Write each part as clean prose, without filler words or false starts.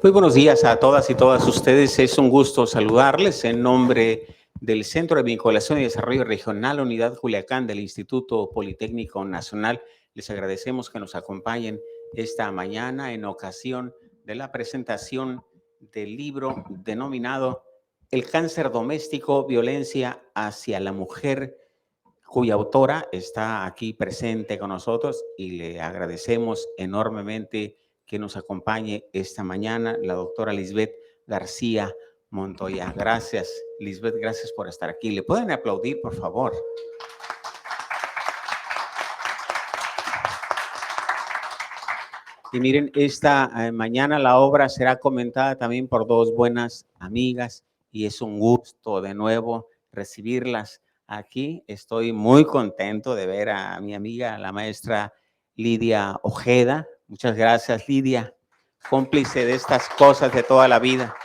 Muy buenos días a todas y todas ustedes. Es un gusto saludarles en nombre del Centro de Vinculación y Desarrollo Regional Unidad Culiacán del Instituto Politécnico Nacional. Les agradecemos que nos acompañen esta mañana en ocasión de la presentación del libro denominado El cáncer doméstico, violencia hacia la mujer, cuya autora está aquí presente con nosotros y le agradecemos enormemente que nos acompañe esta mañana la doctora Lisbeth García Montoya. Gracias, Lisbeth, gracias por estar aquí. ¿Le pueden aplaudir, por favor? Y miren, esta mañana la obra será comentada también por dos buenas amigas y es un gusto de nuevo recibirlas aquí. Estoy muy contento de ver a mi amiga, la maestra Lidia Ojeda. Muchas gracias, Lidia, cómplice de estas cosas de toda la vida.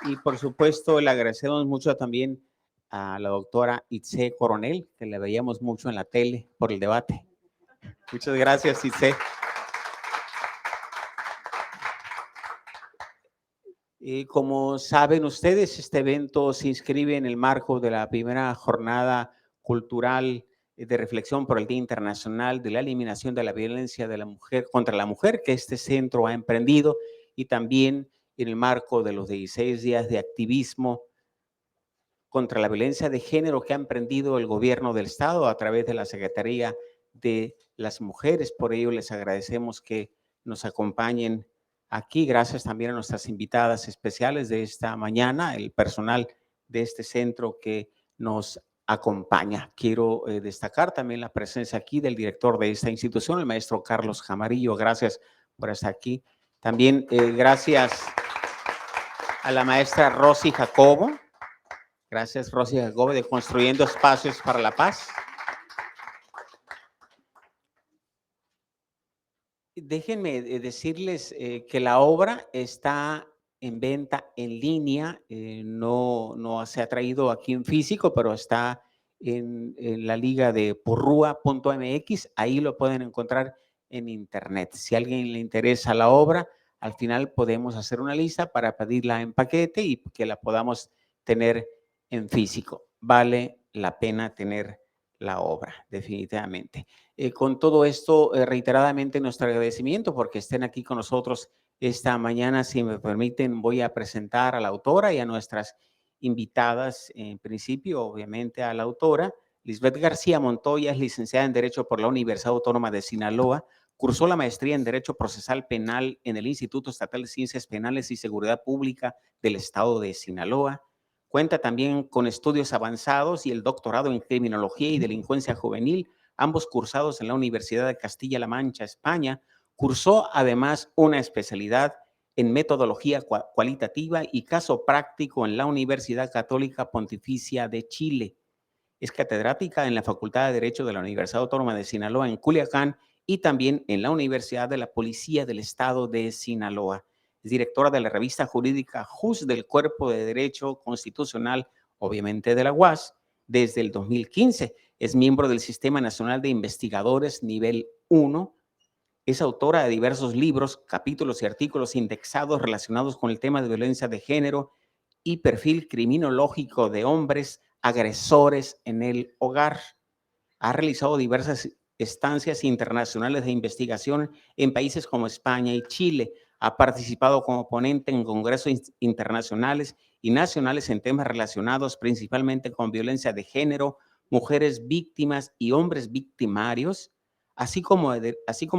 Y por supuesto, le agradecemos mucho también a la doctora Itze Coronel, que le veíamos mucho en la tele por el debate. Muchas gracias, Itze. Como saben ustedes, este evento se inscribe en el marco de la primera jornada cultural de reflexión por el Día Internacional de la Eliminación de la Violencia de la Mujer contra la Mujer, que este centro ha emprendido, y también en el marco de los 16 días de activismo contra la violencia de género que ha emprendido el gobierno del estado a través de la Secretaría de las Mujeres. Por ello les agradecemos que nos acompañen aquí. Gracias también a nuestras invitadas especiales de esta mañana, el personal de este centro que nos acompaña. Quiero destacar también la presencia aquí del director de esta institución, el maestro Carlos Jamarillo. Gracias por estar aquí. También gracias a la maestra Rosy Jacobo. Gracias, Rosy Jacobo, de Construyendo Espacios para la Paz. Déjenme decirles que la obra está en venta en línea, no se ha traído aquí en físico, pero está en la liga de porrua.mx, ahí lo pueden encontrar en internet. Si a alguien le interesa la obra, al final podemos hacer una lista para pedirla en paquete y que la podamos tener en físico. Vale la pena tener la obra, definitivamente. Con todo esto, reiteradamente nuestro agradecimiento porque estén aquí con nosotros esta mañana. Si me permiten, voy a presentar a la autora y a nuestras invitadas. En principio, obviamente, a la autora. Lisbeth García Montoya es licenciada en Derecho por la Universidad Autónoma de Sinaloa. Cursó la maestría en Derecho Procesal Penal en el Instituto Estatal de Ciencias Penales y Seguridad Pública del Estado de Sinaloa. Cuenta también con estudios avanzados y el doctorado en Criminología y Delincuencia Juvenil, ambos cursados en la Universidad de Castilla-La Mancha, España. Cursó además una especialidad en metodología cualitativa y caso práctico en la Universidad Católica Pontificia de Chile. Es catedrática en la Facultad de Derecho de la Universidad Autónoma de Sinaloa en Culiacán y también en la Universidad de la Policía del Estado de Sinaloa. Es directora de la revista jurídica JUS del Cuerpo de Derecho Constitucional, obviamente de la UAS, desde el 2015. Es miembro del Sistema Nacional de Investigadores Nivel 1. Es autora de diversos libros, capítulos y artículos indexados relacionados con el tema de violencia de género y perfil criminológico de hombres agresores en el hogar. Ha realizado diversas estancias internacionales de investigación en países como España y Chile. Ha participado como ponente en congresos internacionales y nacionales en temas relacionados principalmente con violencia de género, mujeres víctimas y hombres victimarios, así como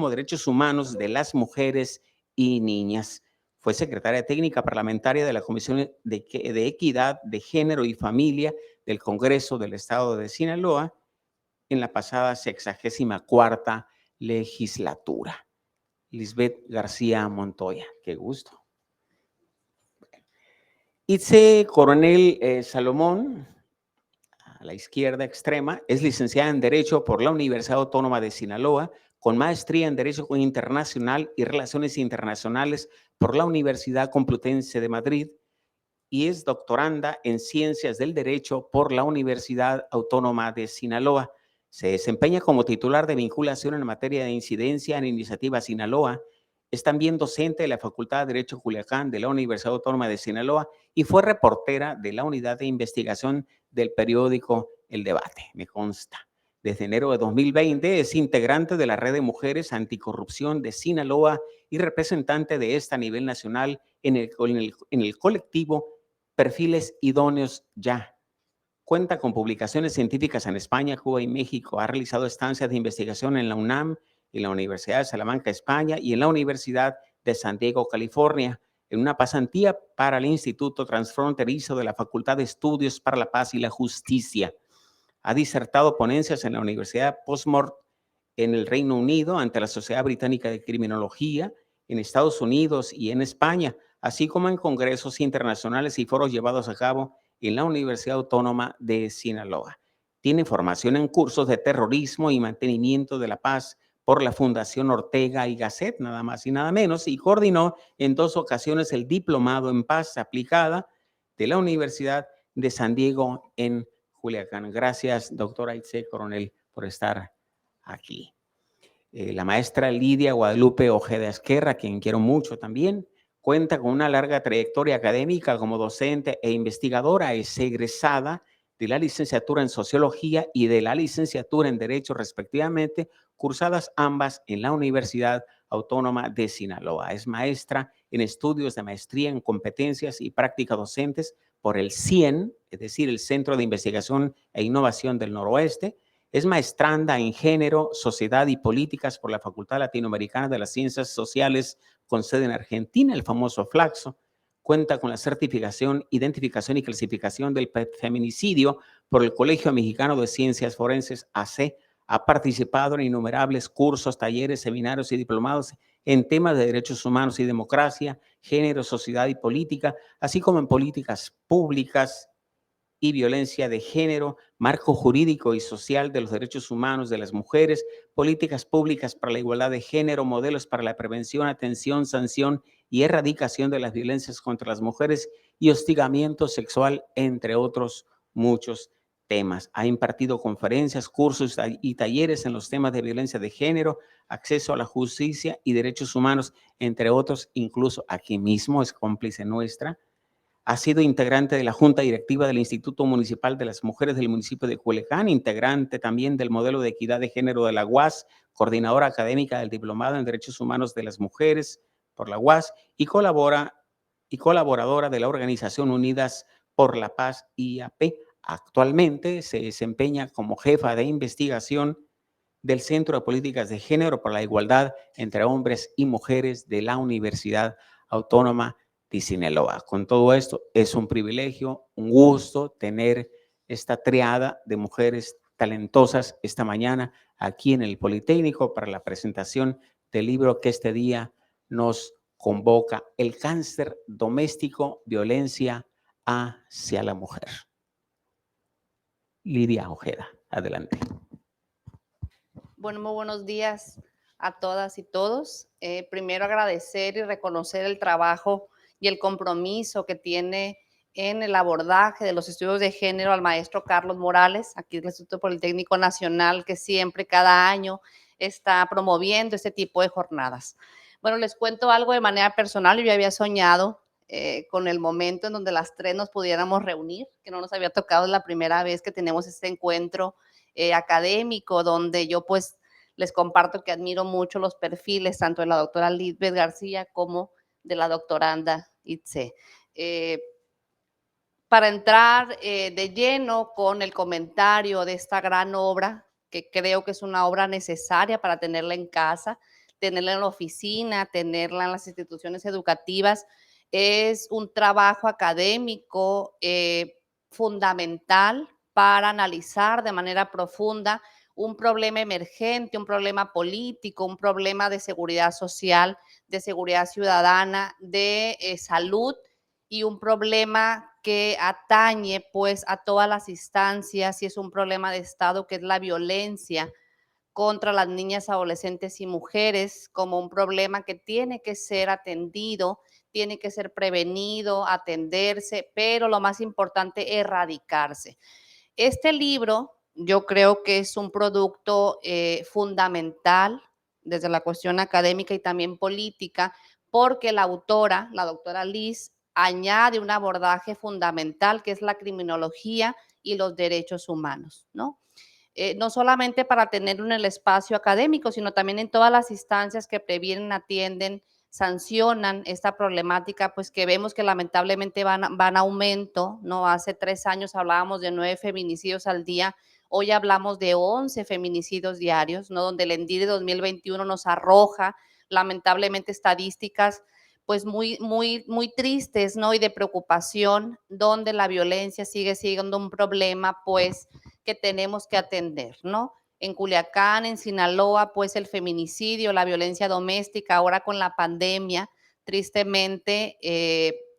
derechos humanos de las mujeres y niñas. Fue secretaria técnica parlamentaria de la Comisión de Equidad de Género y Familia del Congreso del Estado de Sinaloa en la pasada 64ª legislatura. Lisbeth García Montoya, qué gusto. Itze Coronel Salomón, a la izquierda extrema, es licenciada en Derecho por la Universidad Autónoma de Sinaloa, con maestría en Derecho Internacional y Relaciones Internacionales por la Universidad Complutense de Madrid y es doctoranda en Ciencias del Derecho por la Universidad Autónoma de Sinaloa. Se desempeña como titular de vinculación en materia de incidencia en Iniciativa Sinaloa. Es también docente de la Facultad de Derecho Culiacán de la Universidad Autónoma de Sinaloa y fue reportera de la unidad de investigación del periódico El Debate, me consta. Desde enero de 2020 es integrante de la Red de Mujeres Anticorrupción de Sinaloa y representante de esta a nivel nacional en el colectivo Perfiles Idóneos Ya. Cuenta con publicaciones científicas en España, Cuba y México. Ha realizado estancias de investigación en la UNAM, en la Universidad de Salamanca, España, y en la Universidad de San Diego, California, en una pasantía para el Instituto Transfronterizo de la Facultad de Estudios para la Paz y la Justicia. Ha disertado ponencias en la Universidad Portsmouth en el Reino Unido ante la Sociedad Británica de Criminología, en Estados Unidos y en España, así como en congresos internacionales y foros llevados a cabo en la Universidad Autónoma de Sinaloa. Tiene formación en cursos de terrorismo y mantenimiento de la paz por la Fundación Ortega y Gasset, nada más y nada menos, y coordinó en 2 ocasiones el Diplomado en Paz Aplicada de la Universidad de San Diego en Culiacán. Gracias, doctora Itze Coronel, por estar aquí. La maestra Lidia Guadalupe Ojeda Esquerra, a quien quiero mucho también, cuenta con una larga trayectoria académica como docente e investigadora. Es egresada de la licenciatura en Sociología y de la licenciatura en Derecho, respectivamente, cursadas ambas en la Universidad Autónoma de Sinaloa. Es maestra en estudios de maestría en competencias y prácticas docentes por el CIEN, es decir, el Centro de Investigación e Innovación del Noroeste. Es maestranda en Género, Sociedad y Políticas por la Facultad Latinoamericana de las Ciencias Sociales con sede en Argentina, el famoso Flaxo. Cuenta con la certificación, identificación y clasificación del feminicidio por el Colegio Mexicano de Ciencias Forenses, AC. Ha participado en innumerables cursos, talleres, seminarios y diplomados en temas de derechos humanos y democracia, género, sociedad y política, así como en políticas públicas y violencia de género, marco jurídico y social de los derechos humanos de las mujeres, políticas públicas para la igualdad de género, modelos para la prevención, atención, sanción y erradicación de las violencias contra las mujeres y hostigamiento sexual, entre otros muchos temas. Ha impartido conferencias, cursos y talleres en los temas de violencia de género, acceso a la justicia y derechos humanos, entre otros. Incluso aquí mismo es cómplice nuestra. Ha sido integrante de la Junta Directiva del Instituto Municipal de las Mujeres del municipio de Culiacán, integrante también del Modelo de Equidad de Género de la UAS, coordinadora académica del Diplomado en Derechos Humanos de las Mujeres por la UAS y colaboradora de la Organización Unidas por la Paz, IAP. Actualmente se desempeña como jefa de investigación del Centro de Políticas de Género para la Igualdad entre Hombres y Mujeres de la Universidad Autónoma de Sinaloa. Con todo esto, es un privilegio, un gusto tener esta triada de mujeres talentosas esta mañana aquí en el Politécnico para la presentación del libro que este día nos convoca, El cáncer doméstico, violencia hacia la mujer. Lidia Ojeda, adelante. Bueno, muy buenos días a todas y todos. Primero agradecer y reconocer el trabajo y el compromiso que tiene en el abordaje de los estudios de género al maestro Carlos Morales, aquí del Instituto Politécnico Nacional, que siempre, cada año, está promoviendo este tipo de jornadas. Bueno, les cuento algo de manera personal. Yo había soñado con el momento en donde las tres nos pudiéramos reunir, que no nos había tocado, es la primera vez que tenemos este encuentro académico, donde yo pues les comparto que admiro mucho los perfiles tanto de la doctora Lisbeth García como de la doctoranda Itze. Para entrar de lleno con el comentario de esta gran obra, que creo que es una obra necesaria para tenerla en casa, tenerla en la oficina, tenerla en las instituciones educativas, es un trabajo académico fundamental para analizar de manera profunda un problema emergente, un problema político, un problema de seguridad social, de seguridad ciudadana, de salud, y un problema que atañe pues a todas las instancias, y es un problema de Estado, que es la violencia contra las niñas, adolescentes y mujeres, como un problema que tiene que ser atendido, tiene que ser prevenido, atenderse, pero lo más importante, erradicarse. Este libro yo creo que es un producto fundamental desde la cuestión académica y también política, porque la autora, la doctora Liz, añade un abordaje fundamental que es la criminología y los derechos humanos, ¿no? No solamente para tenerlo en el espacio académico, sino también en todas las instancias que previenen, atienden, sancionan esta problemática, pues que vemos que lamentablemente van a aumento, ¿no? Hace 3 años hablábamos de 9 feminicidios al día, hoy hablamos de 11 feminicidios diarios, ¿no? Donde el ENDI de 2021 nos arroja lamentablemente estadísticas pues muy tristes, ¿no? Y de preocupación, donde la violencia sigue siendo un problema, pues, que tenemos que atender, ¿no? En Culiacán, en Sinaloa, pues el feminicidio, la violencia doméstica, ahora con la pandemia, tristemente,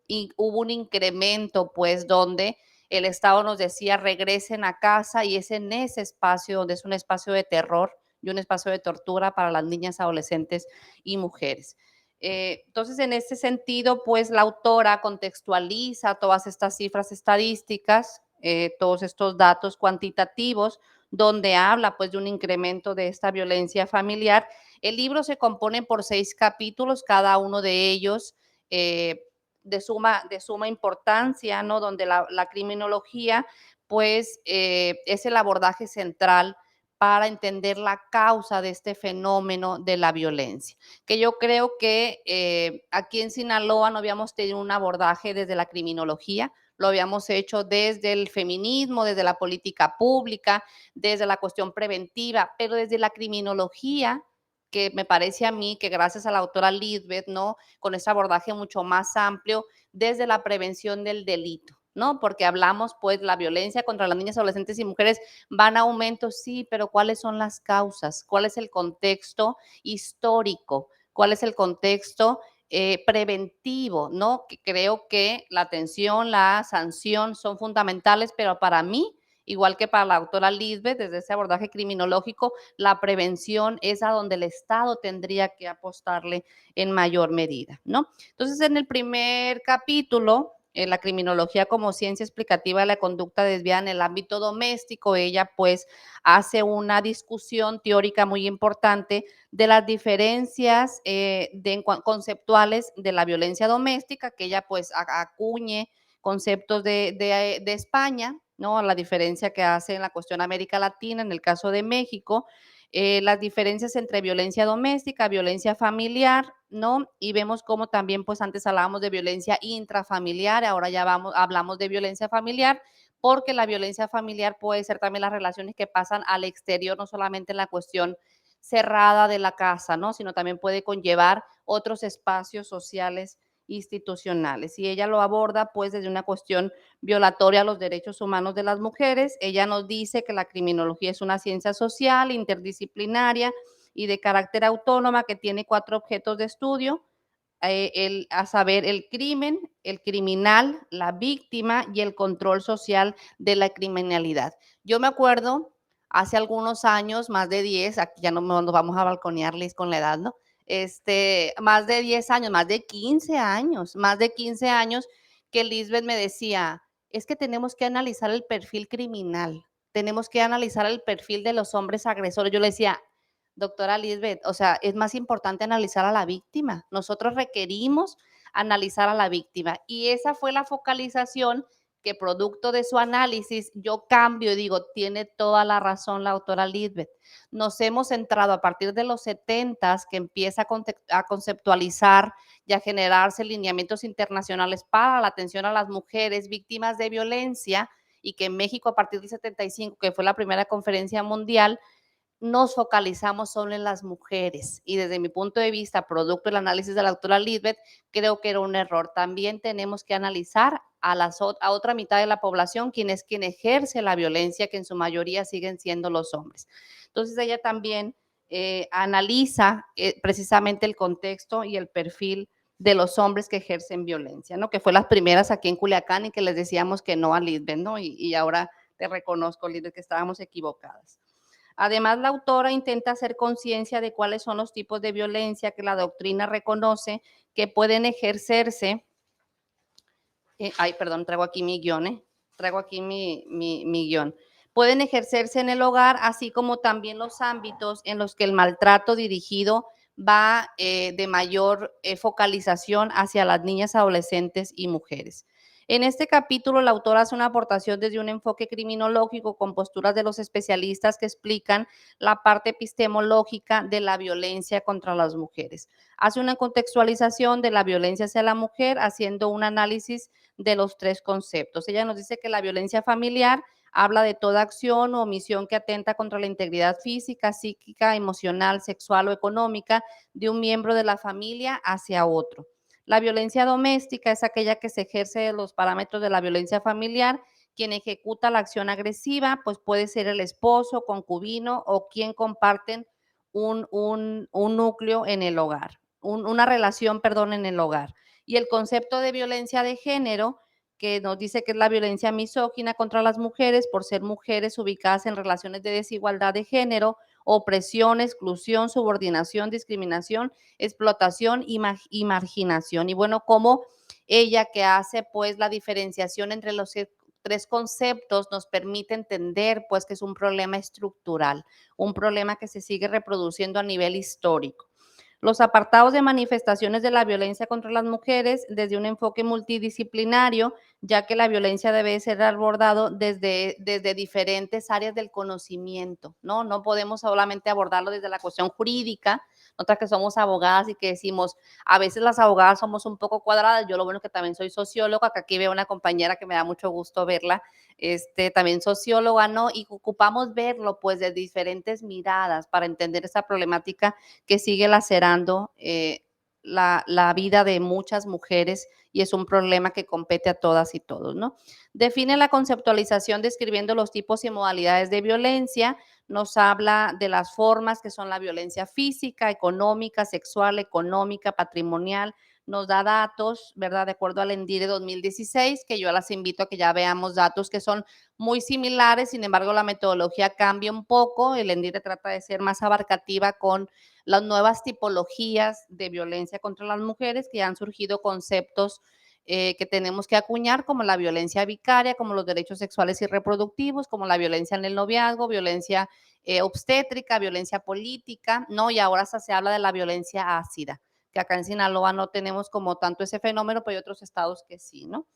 y hubo un incremento, pues, donde el Estado nos decía regresen a casa y es en ese espacio donde es un espacio de terror y un espacio de tortura para las niñas, adolescentes y mujeres. Entonces, en ese sentido, pues la autora contextualiza todas estas cifras estadísticas, todos estos datos cuantitativos, donde habla pues de un incremento de esta violencia familiar. El libro se compone por 6 capítulos, cada uno de ellos eh, de suma importancia, ¿no? Donde la criminología pues es el abordaje central para entender la causa de este fenómeno de la violencia, que yo creo que aquí en Sinaloa no habíamos tenido un abordaje desde la criminología, lo habíamos hecho desde el feminismo, desde la política pública, desde la cuestión preventiva, pero desde la criminología, que me parece a mí que gracias a la autora Lisbeth, ¿no? Con ese abordaje mucho más amplio, desde la prevención del delito, ¿no? Porque hablamos, pues, la violencia contra las niñas, adolescentes y mujeres van a aumento, sí, pero ¿cuáles son las causas? ¿Cuál es el contexto histórico? ¿Cuál es el contexto preventivo? ¿No? Que creo que la atención, la sanción son fundamentales, pero para mí, igual que para la autora Lisbeth, desde ese abordaje criminológico, la prevención es a donde el Estado tendría que apostarle en mayor medida, ¿no? Entonces, en el primer capítulo, la criminología como ciencia explicativa de la conducta desviada en el ámbito doméstico, ella pues hace una discusión teórica muy importante de las diferencias conceptuales de la violencia doméstica, que ella pues acuñe conceptos de España, ¿no? La diferencia que hace en la cuestión América Latina, en el caso de México, las diferencias entre violencia doméstica, violencia familiar, ¿no? Y vemos cómo también, pues antes hablábamos de violencia intrafamiliar, ahora ya hablamos de violencia familiar, porque la violencia familiar puede ser también las relaciones que pasan al exterior, no solamente en la cuestión cerrada de la casa, ¿no? Sino también puede conllevar otros espacios sociales institucionales. Y ella lo aborda pues desde una cuestión violatoria a los derechos humanos de las mujeres. Ella nos dice que la criminología es una ciencia social, interdisciplinaria y de carácter autónoma que tiene 4 objetos de estudio, a saber, el crimen, el criminal, la víctima y el control social de la criminalidad. Yo me acuerdo hace algunos años, más de 10, aquí ya no nos vamos a balconear, Liz, con la edad, ¿no? Más de 10 años, más de 15 años que Lisbeth me decía, es que tenemos que analizar el perfil criminal, tenemos que analizar el perfil de los hombres agresores. Yo le decía, doctora Lisbeth, o sea, es más importante analizar a la víctima. Nosotros requerimos analizar a la víctima. Y esa fue la focalización que producto de su análisis yo cambio y digo, tiene toda la razón la autora Lisbeth. Nos hemos centrado a partir de los 70 que empieza a conceptualizar y a generarse lineamientos internacionales para la atención a las mujeres víctimas de violencia y que en México a partir del 75, que fue la primera conferencia mundial, nos focalizamos solo en las mujeres y desde mi punto de vista, producto del análisis de la doctora Lisbeth, creo que era un error. También tenemos que analizar a otra mitad de la población, quien ejerce la violencia, que en su mayoría siguen siendo los hombres. Entonces ella también analiza precisamente el contexto y el perfil de los hombres que ejercen violencia, ¿no? Que fue las primeras aquí en Culiacán y que les decíamos que no a Lisbeth, ¿no? Y ahora te reconozco, Lisbeth, que estábamos equivocadas. Además, la autora intenta hacer conciencia de cuáles son los tipos de violencia que la doctrina reconoce que pueden ejercerse. Perdón, traigo aquí mi guión, traigo aquí mi guión. pueden ejercerse en el hogar, así como también los ámbitos en los que el maltrato dirigido va de mayor focalización hacia las niñas, adolescentes y mujeres. En este capítulo, la autora hace una aportación desde un enfoque criminológico con posturas de los especialistas que explican la parte epistemológica de la violencia contra las mujeres. Hace una contextualización de la violencia hacia la mujer, haciendo un análisis de los tres conceptos. Ella nos dice que la violencia familiar habla de toda acción o omisión que atenta contra la integridad física, psíquica, emocional, sexual o económica de un miembro de la familia hacia otro. La violencia doméstica es aquella que se ejerce de los parámetros de la violencia familiar. Quien ejecuta la acción agresiva, pues puede ser el esposo, concubino o quien comparten un núcleo en el hogar, una relación, perdón, en el hogar. Y el concepto de violencia de género, que nos dice que es la violencia misógina contra las mujeres por ser mujeres ubicadas en relaciones de desigualdad de género, opresión, exclusión, subordinación, discriminación, explotación y marginación. Y bueno, como ella que hace pues la diferenciación entre los tres conceptos nos permite entender pues que es un problema estructural, un problema que se sigue reproduciendo a nivel histórico. Los apartados de manifestaciones de la violencia contra las mujeres desde un enfoque multidisciplinario, ya que la violencia debe ser abordado desde diferentes áreas del conocimiento, ¿no? No podemos solamente abordarlo desde la cuestión jurídica, nosotras que somos abogadas y que decimos, a veces las abogadas somos un poco cuadradas, yo lo bueno que también soy socióloga, que aquí veo una compañera que me da mucho gusto verla, también socióloga, ¿no? Y ocupamos verlo pues de diferentes miradas para entender esa problemática que sigue lacerando la vida de muchas mujeres y es un problema que compete a todas y todos, ¿no? Define la conceptualización describiendo los tipos y modalidades de violencia, nos habla de las formas que son la violencia física, económica, sexual, económica, patrimonial, nos da datos, ¿verdad? De acuerdo al ENDIRE 2016, que yo las invito a que ya veamos datos que son muy similares, sin embargo la metodología cambia un poco, el ENDIRE trata de ser más abarcativa con las nuevas tipologías de violencia contra las mujeres, que han surgido conceptos que tenemos que acuñar, como la violencia vicaria, como los derechos sexuales y reproductivos, como la violencia en el noviazgo, violencia obstétrica, violencia política, ¿no? Y ahora se habla de la violencia ácida, que acá en Sinaloa no tenemos como tanto ese fenómeno, pero hay otros estados que sí, ¿no?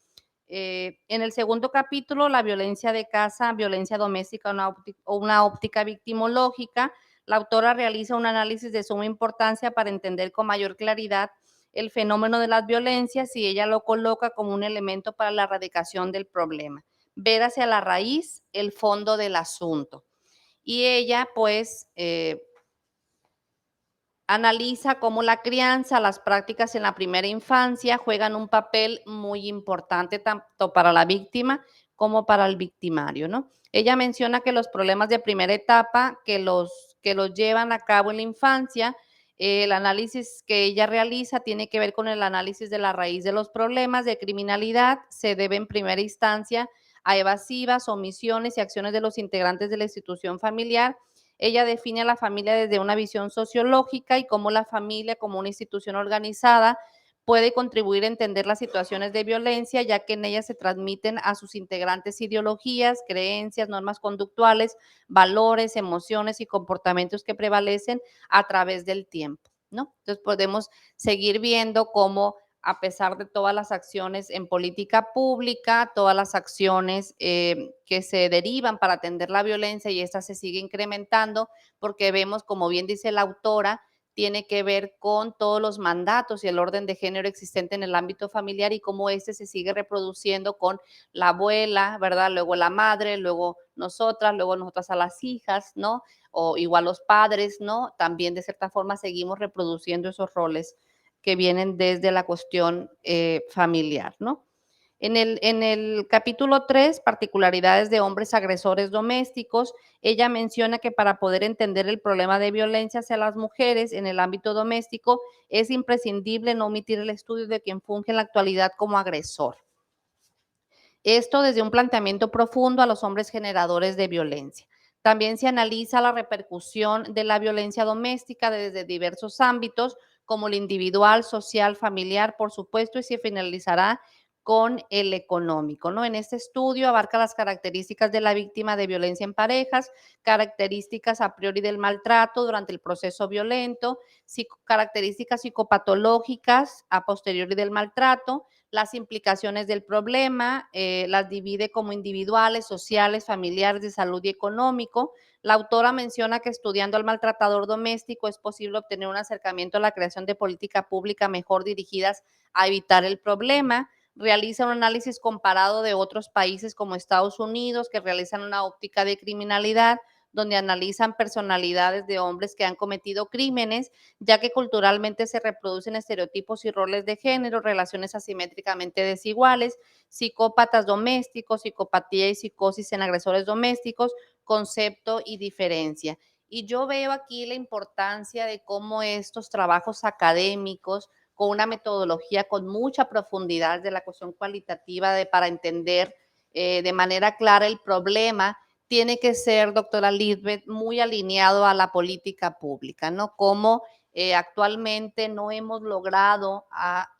En el segundo capítulo, la violencia de casa, violencia doméstica o una óptica victimológica, la autora realiza un análisis de suma importancia para entender con mayor claridad el fenómeno de las violencias y ella lo coloca como un elemento para la erradicación del problema. Ver hacia la raíz el fondo del asunto. Y ella, pues, analiza cómo la crianza, las prácticas en la primera infancia juegan un papel muy importante tanto para la víctima como para el victimario, ¿no? Ella menciona que los problemas de primera etapa que los llevan a cabo en la infancia, el análisis que ella realiza tiene que ver con el análisis de la raíz de los problemas de criminalidad, se debe en primera instancia a evasivas, omisiones y acciones de los integrantes de la institución familiar. Ella define a la familia desde una visión sociológica y cómo la familia, como una institución organizada, puede contribuir a entender las situaciones de violencia, ya que en ella se transmiten a sus integrantes ideologías, creencias, normas conductuales, valores, emociones y comportamientos que prevalecen a través del tiempo, ¿no? Entonces podemos seguir viendo cómo a pesar de todas las acciones en política pública, todas las acciones que se derivan para atender la violencia y esta se sigue incrementando porque vemos, como bien dice la autora, tiene que ver con todos los mandatos y el orden de género existente en el ámbito familiar y cómo este se sigue reproduciendo con la abuela, ¿verdad? Luego la madre, luego nosotras a las hijas, ¿no? O igual los padres, ¿no? También de cierta forma seguimos reproduciendo esos roles que vienen desde la cuestión familiar, ¿no? En el capítulo 3, particularidades de hombres agresores domésticos, ella menciona que para poder entender el problema de violencia hacia las mujeres en el ámbito doméstico, es imprescindible no omitir el estudio de quien funge en la actualidad como agresor. Esto desde un planteamiento profundo a los hombres generadores de violencia. También se analiza la repercusión de la violencia doméstica desde diversos ámbitos, como el individual, social, familiar, por supuesto, y se finalizará con el económico, ¿no? En este estudio abarca las características de la víctima de violencia en parejas, características a priori del maltrato durante el proceso violento, características psicopatológicas a posteriori del maltrato, las implicaciones del problema, las divide como individuales, sociales, familiares, de salud y económico. La autora menciona que estudiando al maltratador doméstico es posible obtener un acercamiento a la creación de política pública mejor dirigidas a evitar el problema. Realiza un análisis comparado de otros países como Estados Unidos, que realizan una óptica de criminalidad, donde analizan personalidades de hombres que han cometido crímenes, ya que culturalmente se reproducen estereotipos y roles de género, relaciones asimétricamente desiguales, psicópatas domésticos, psicopatía y psicosis en agresores domésticos, concepto y diferencia. Y yo veo aquí la importancia de cómo estos trabajos académicos, con una metodología con mucha profundidad de la cuestión cualitativa para entender de manera clara el problema, tiene que ser, doctora Lisbeth, muy alineado a la política pública, ¿no? Como actualmente no hemos logrado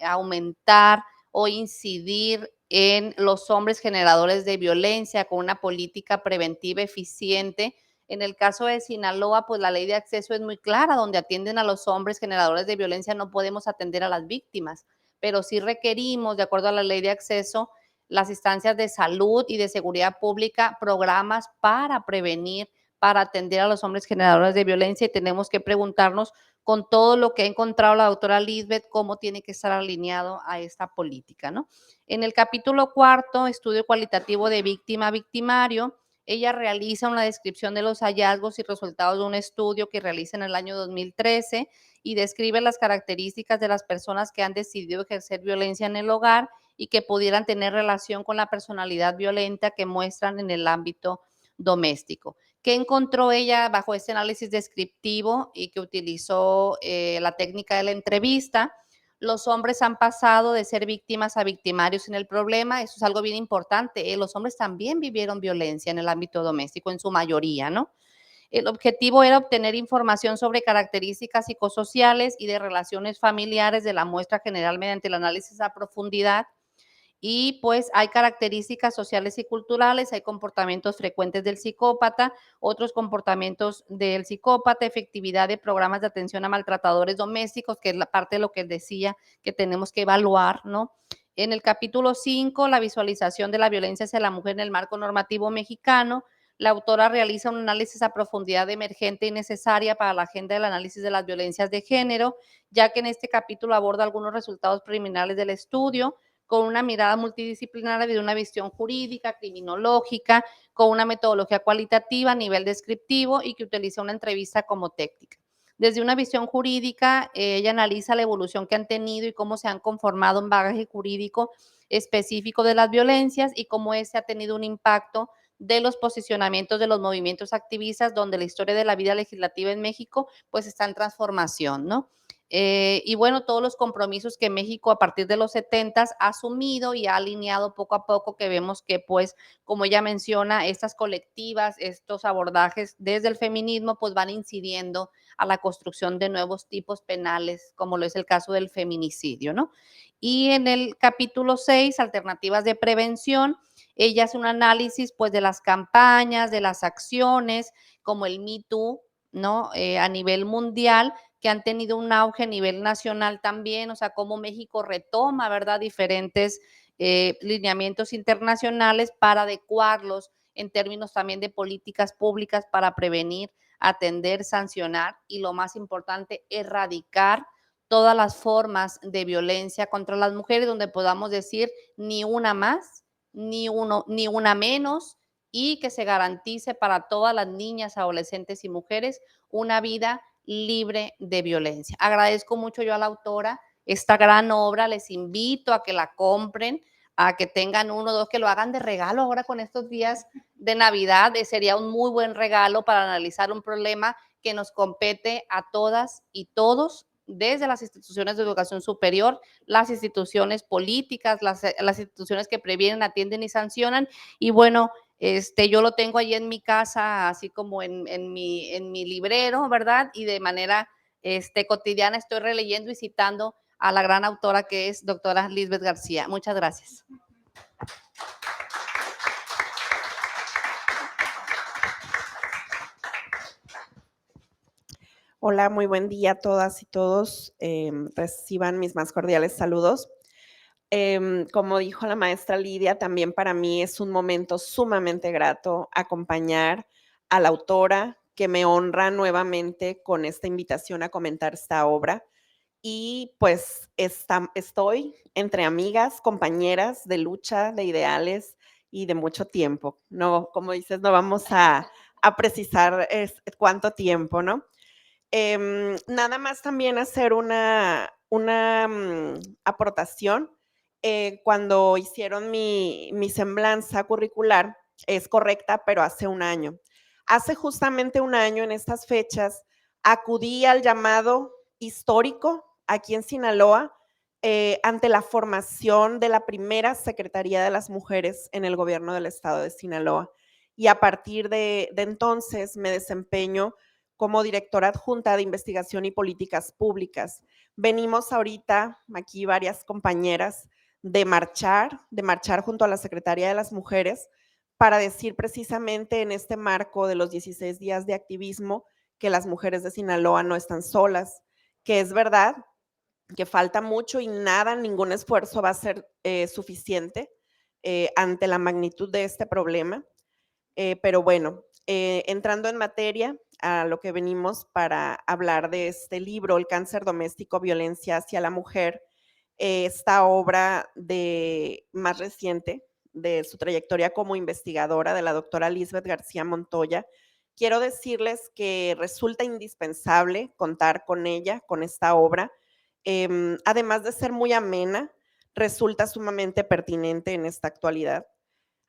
aumentar o incidir en los hombres generadores de violencia con una política preventiva eficiente. En el caso de Sinaloa, pues la ley de acceso es muy clara, donde atienden a los hombres generadores de violencia, no podemos atender a las víctimas, pero sí requerimos, de acuerdo a la ley de acceso, las instancias de salud y de seguridad pública, programas para prevenir, para atender a los hombres generadores de violencia, y tenemos que preguntarnos con todo lo que ha encontrado la doctora Lisbeth, cómo tiene que estar alineado a esta política, ¿no? En el capítulo cuarto, estudio cualitativo de víctima-victimario, ella realiza una descripción de los hallazgos y resultados de un estudio que realiza en el año 2013 y describe las características de las personas que han decidido ejercer violencia en el hogar y que pudieran tener relación con la personalidad violenta que muestran en el ámbito doméstico. ¿Qué encontró ella bajo este análisis descriptivo y que utilizó la técnica de la entrevista? Los hombres han pasado de ser víctimas a victimarios en el problema. Eso es algo bien importante. Los hombres también vivieron violencia en el ámbito doméstico, en su mayoría, ¿no? El objetivo era obtener información sobre características psicosociales y de relaciones familiares de la muestra general mediante el análisis a profundidad. Y pues hay características sociales y culturales, hay comportamientos frecuentes del psicópata, otros comportamientos del psicópata, efectividad de programas de atención a maltratadores domésticos, que es la parte de lo que decía que tenemos que evaluar, ¿no? En el capítulo 5, la visualización de la violencia hacia la mujer en el marco normativo mexicano, la autora realiza un análisis a profundidad emergente y necesaria para la agenda del análisis de las violencias de género, ya que en este capítulo aborda algunos resultados preliminares del estudio, con una mirada multidisciplinaria de una visión jurídica, criminológica, con una metodología cualitativa a nivel descriptivo y que utiliza una entrevista como técnica. Desde una visión jurídica, ella analiza la evolución que han tenido y cómo se han conformado un bagaje jurídico específico de las violencias y cómo ese ha tenido un impacto de los posicionamientos de los movimientos activistas, donde la historia de la vida legislativa en México pues está en transformación, ¿no? Y bueno, todos los compromisos que México a partir de los 70 ha asumido y ha alineado poco a poco, que vemos que pues, como ella menciona, estas colectivas, estos abordajes desde el feminismo pues van incidiendo a la construcción de nuevos tipos penales, como lo es el caso del feminicidio, ¿no? Y en el capítulo 6, alternativas de prevención, ella hace un análisis pues de las campañas, de las acciones, como el Me Too, ¿no? A nivel mundial, que han tenido un auge a nivel nacional también, o sea, cómo México retoma, ¿verdad?, diferentes lineamientos internacionales para adecuarlos en términos también de políticas públicas para prevenir, atender, sancionar y, lo más importante, erradicar todas las formas de violencia contra las mujeres, donde podamos decir ni una más, ni una menos, y que se garantice para todas las niñas, adolescentes y mujeres una vida libre de violencia. Agradezco mucho yo a la autora esta gran obra, les invito a que la compren, a que tengan uno o dos, que lo hagan de regalo ahora con estos días de Navidad. Sería un muy buen regalo para analizar un problema que nos compete a todas y todos, desde las instituciones de educación superior, las instituciones políticas, las instituciones que previenen, atienden y sancionan. Y bueno, yo lo tengo ahí en mi casa, así como en mi librero, ¿verdad? Y de manera cotidiana estoy releyendo y citando a la gran autora que es doctora Lisbeth García. Muchas gracias. Hola, muy buen día a todas y todos. Reciban mis más cordiales saludos. Como dijo la maestra Lidia, también para mí es un momento sumamente grato acompañar a la autora que me honra nuevamente con esta invitación a comentar esta obra. Y pues estoy entre amigas, compañeras de lucha, de ideales y de mucho tiempo. No, como dices, no vamos a precisar cuánto tiempo, ¿no? Nada más también hacer una aportación. Cuando hicieron mi semblanza curricular, es correcta, pero hace un año. Hace justamente un año, en estas fechas, acudí al llamado histórico aquí en Sinaloa ante la formación de la primera Secretaría de las Mujeres en el gobierno del estado de Sinaloa. Y a partir de entonces me desempeño como directora adjunta de investigación y políticas públicas. Venimos ahorita, aquí varias compañeras, de marchar junto a la Secretaría de las Mujeres para decir precisamente en este marco de los 16 días de activismo que las mujeres de Sinaloa no están solas, que es verdad que falta mucho y nada, ningún esfuerzo va a ser suficiente ante la magnitud de este problema. Pero bueno, entrando en materia a lo que venimos para hablar de este libro, El cáncer doméstico, violencia hacia la mujer, esta obra más reciente de su trayectoria como investigadora de la doctora Lisbeth García Montoya, quiero decirles que resulta indispensable contar con ella, con esta obra. Además de ser muy amena, resulta sumamente pertinente en esta actualidad.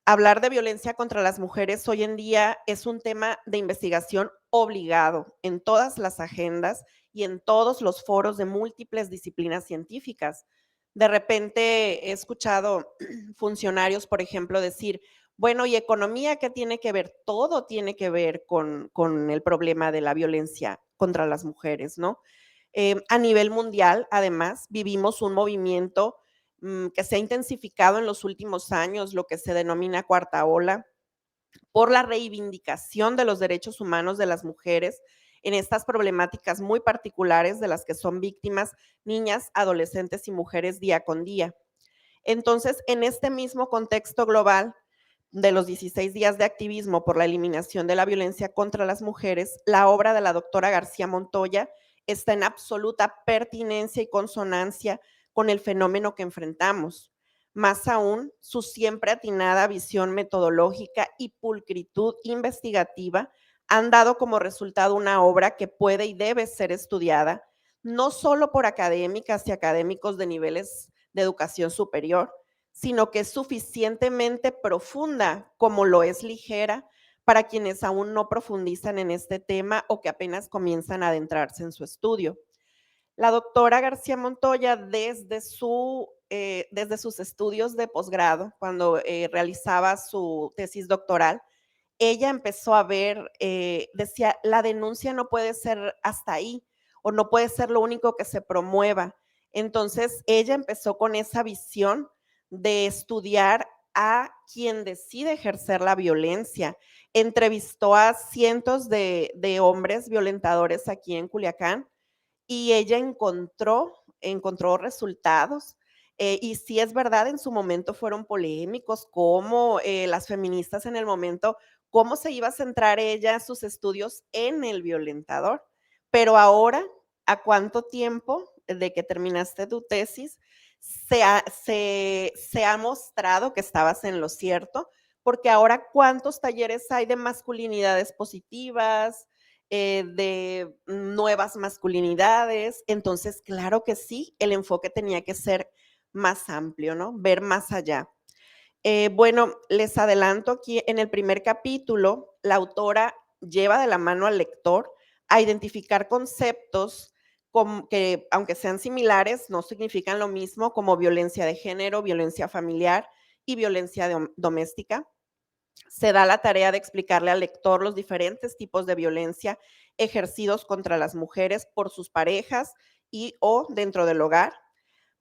Hablar de violencia contra las mujeres hoy en día es un tema de investigación obligado en todas las agendas y en todos los foros de múltiples disciplinas científicas. De repente he escuchado funcionarios, por ejemplo, decir, bueno, ¿y economía qué tiene que ver? Todo tiene que ver con el problema de la violencia contra las mujeres, ¿no? A nivel mundial, además, vivimos un movimiento que se ha intensificado en los últimos años, lo que se denomina cuarta ola, por la reivindicación de los derechos humanos de las mujeres en estas problemáticas muy particulares de las que son víctimas niñas, adolescentes y mujeres día con día. Entonces, en este mismo contexto global de los 16 días de activismo por la eliminación de la violencia contra las mujeres, la obra de la doctora García Montoya está en absoluta pertinencia y consonancia con el fenómeno que enfrentamos. Más aún, su siempre atinada visión metodológica y pulcritud investigativa han dado como resultado una obra que puede y debe ser estudiada no solo por académicas y académicos de niveles de educación superior, sino que es suficientemente profunda como lo es ligera para quienes aún no profundizan en este tema o que apenas comienzan a adentrarse en su estudio. La doctora García Montoya, desde sus estudios de posgrado, cuando realizaba su tesis doctoral, ella empezó a ver, decía, la denuncia no puede ser hasta ahí o no puede ser lo único que se promueva. Entonces, ella empezó con esa visión de estudiar a quien decide ejercer la violencia. Entrevistó a cientos de hombres violentadores aquí en Culiacán y ella encontró resultados. Y sí es verdad, en su momento fueron polémicos, como las feministas en el momento, cómo se iba a centrar ella sus estudios en el violentador. Pero ahora, ¿a cuánto tiempo de que terminaste tu tesis se ha mostrado que estabas en lo cierto? Porque ahora, ¿cuántos talleres hay de masculinidades positivas, de nuevas masculinidades? Entonces, claro que sí, el enfoque tenía que ser más amplio, ¿no? Ver más allá. Bueno, les adelanto aquí en el primer capítulo, la autora lleva de la mano al lector a identificar conceptos que, aunque sean similares, no significan lo mismo, como violencia de género, violencia familiar y violencia doméstica. Se da la tarea de explicarle al lector los diferentes tipos de violencia ejercidos contra las mujeres por sus parejas y o dentro del hogar.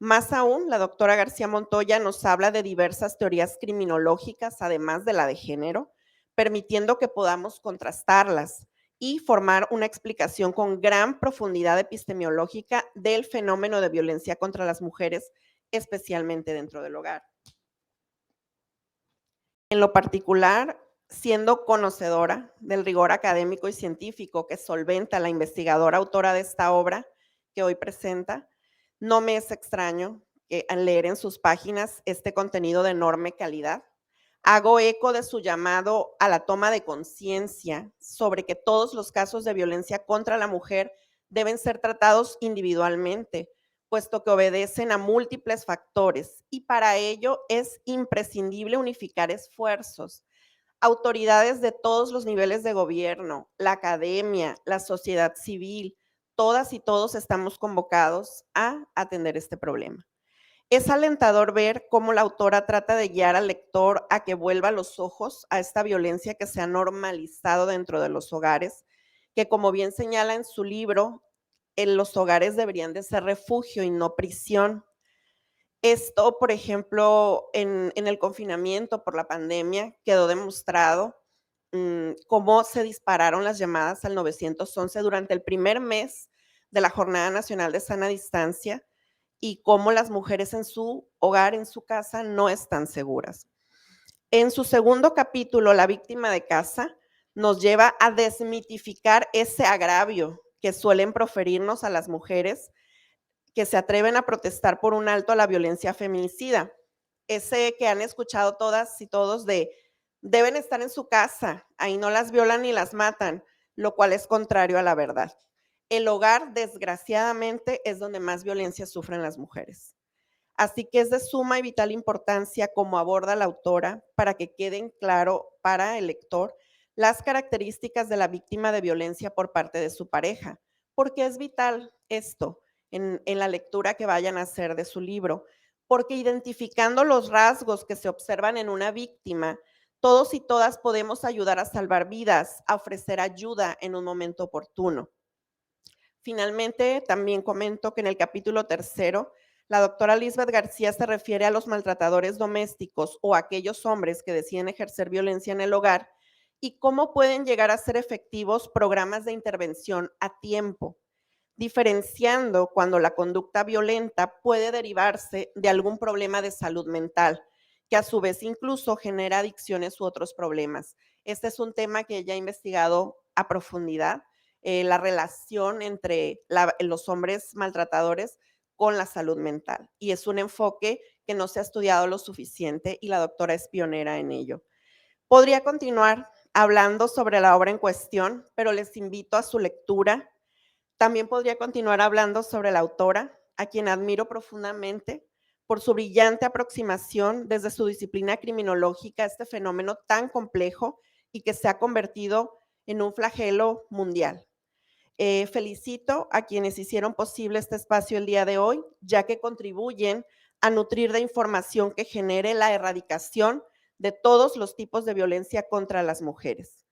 Más aún, la doctora García Montoya nos habla de diversas teorías criminológicas, además de la de género, permitiendo que podamos contrastarlas y formar una explicación con gran profundidad epistemiológica del fenómeno de violencia contra las mujeres, especialmente dentro del hogar. En lo particular, siendo conocedora del rigor académico y científico que solventa la investigadora autora de esta obra que hoy presenta, no me es extraño que al leer en sus páginas este contenido de enorme calidad, hago eco de su llamado a la toma de conciencia sobre que todos los casos de violencia contra la mujer deben ser tratados individualmente, puesto que obedecen a múltiples factores y para ello es imprescindible unificar esfuerzos. Autoridades de todos los niveles de gobierno, la academia, la sociedad civil, todas y todos estamos convocados a atender este problema. Es alentador ver cómo la autora trata de guiar al lector a que vuelva los ojos a esta violencia que se ha normalizado dentro de los hogares, que como bien señala en su libro, en los hogares deberían de ser refugio y no prisión. Esto, por ejemplo, en el confinamiento por la pandemia quedó demostrado cómo se dispararon las llamadas al 911 durante el primer mes de la Jornada Nacional de Sana Distancia y cómo las mujeres en su hogar, en su casa, no están seguras. En su segundo capítulo, La víctima de casa, nos lleva a desmitificar ese agravio que suelen proferirnos a las mujeres que se atreven a protestar por un alto a la violencia feminicida. Ese que han escuchado todas y todos de deben estar en su casa, ahí no las violan ni las matan, lo cual es contrario a la verdad. El hogar, desgraciadamente, es donde más violencia sufren las mujeres. Así que es de suma y vital importancia cómo aborda la autora para que queden claro para el lector las características de la víctima de violencia por parte de su pareja, porque es vital esto en la lectura que vayan a hacer de su libro, porque identificando los rasgos que se observan en una víctima, todos y todas podemos ayudar a salvar vidas, a ofrecer ayuda en un momento oportuno. Finalmente, también comento que en el capítulo 3, la doctora Lisbeth García se refiere a los maltratadores domésticos o aquellos hombres que deciden ejercer violencia en el hogar y cómo pueden llegar a ser efectivos programas de intervención a tiempo, diferenciando cuando la conducta violenta puede derivarse de algún problema de salud mental, que a su vez incluso genera adicciones u otros problemas. Este es un tema que ella ha investigado a profundidad, la relación entre los hombres maltratadores con la salud mental. Y es un enfoque que no se ha estudiado lo suficiente y la doctora es pionera en ello. Podría continuar hablando sobre la obra en cuestión, pero les invito a su lectura. También podría continuar hablando sobre la autora, a quien admiro profundamente por su brillante aproximación desde su disciplina criminológica a este fenómeno tan complejo y que se ha convertido en un flagelo mundial. Felicito a quienes hicieron posible este espacio el día de hoy, ya que contribuyen a nutrir de información que genere la erradicación de todos los tipos de violencia contra las mujeres.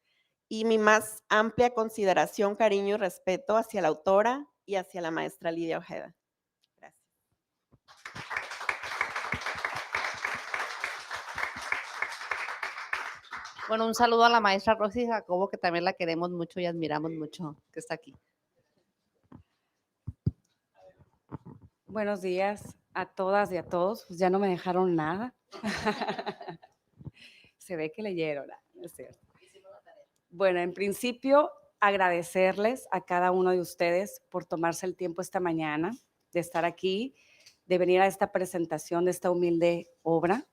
Y mi más amplia consideración, cariño y respeto hacia la autora y hacia la maestra Lidia Ojeda. Gracias. Bueno, un saludo a la maestra Rosy Jacobo, que también la queremos mucho y admiramos mucho que está aquí. Buenos días a todas y a todos. Pues ya no me dejaron nada. Se ve que leyeron, ¿no es cierto? Bueno, en principio, agradecerles a cada uno de ustedes por tomarse el tiempo esta mañana de estar aquí, de venir a esta presentación de esta humilde obra.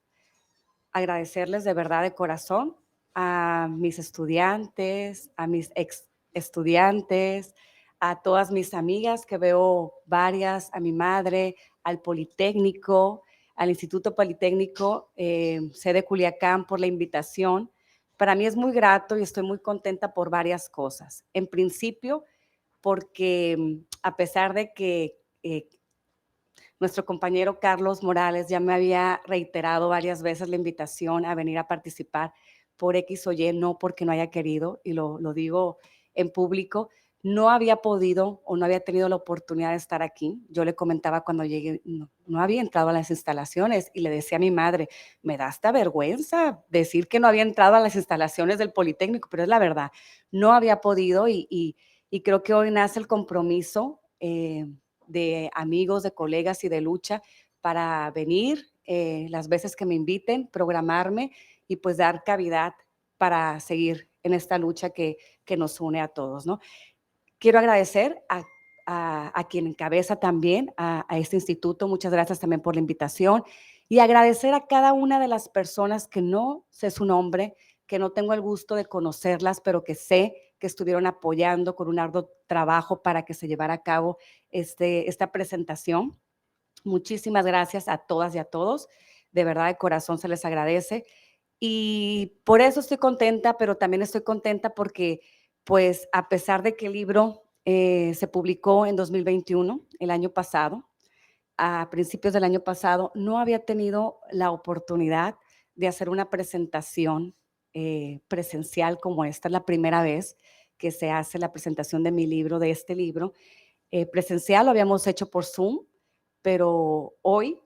Agradecerles de verdad de corazón a mis estudiantes, a mis ex estudiantes, a todas mis amigas, que veo varias, a mi madre, al Politécnico, al Instituto Politécnico, sede Culiacán, por la invitación. Para mí es muy grato y estoy muy contenta por varias cosas. En principio, porque a pesar de que nuestro compañero Carlos Morales ya me había reiterado varias veces la invitación a venir a participar por X o Y, no porque no haya querido, y lo digo en público, no había podido o no había tenido la oportunidad de estar aquí. Yo le comentaba cuando llegué, no había entrado a las instalaciones y le decía a mi madre, me da hasta vergüenza decir que no había entrado a las instalaciones del Politécnico, pero es la verdad, no había podido y creo que hoy nace el compromiso de amigos, de colegas y de lucha para venir las veces que me inviten, programarme y pues dar cavidad para seguir en esta lucha que nos une a todos, ¿no? Quiero agradecer a quien encabeza también a este instituto. Muchas gracias también por la invitación y agradecer a cada una de las personas que no sé su nombre, que no tengo el gusto de conocerlas, pero que sé que estuvieron apoyando con un arduo trabajo para que se llevara a cabo esta presentación. Muchísimas gracias a todas y a todos. De verdad, de corazón se les agradece. Y por eso estoy contenta, pero también estoy contenta porque, pues, a pesar de que el libro se publicó en 2021, el año pasado, a principios del año pasado, no había tenido la oportunidad de hacer una presentación presencial como esta. Es la primera vez que se hace la presentación de mi libro, de este libro. Presencial lo habíamos hecho por Zoom, pero hoy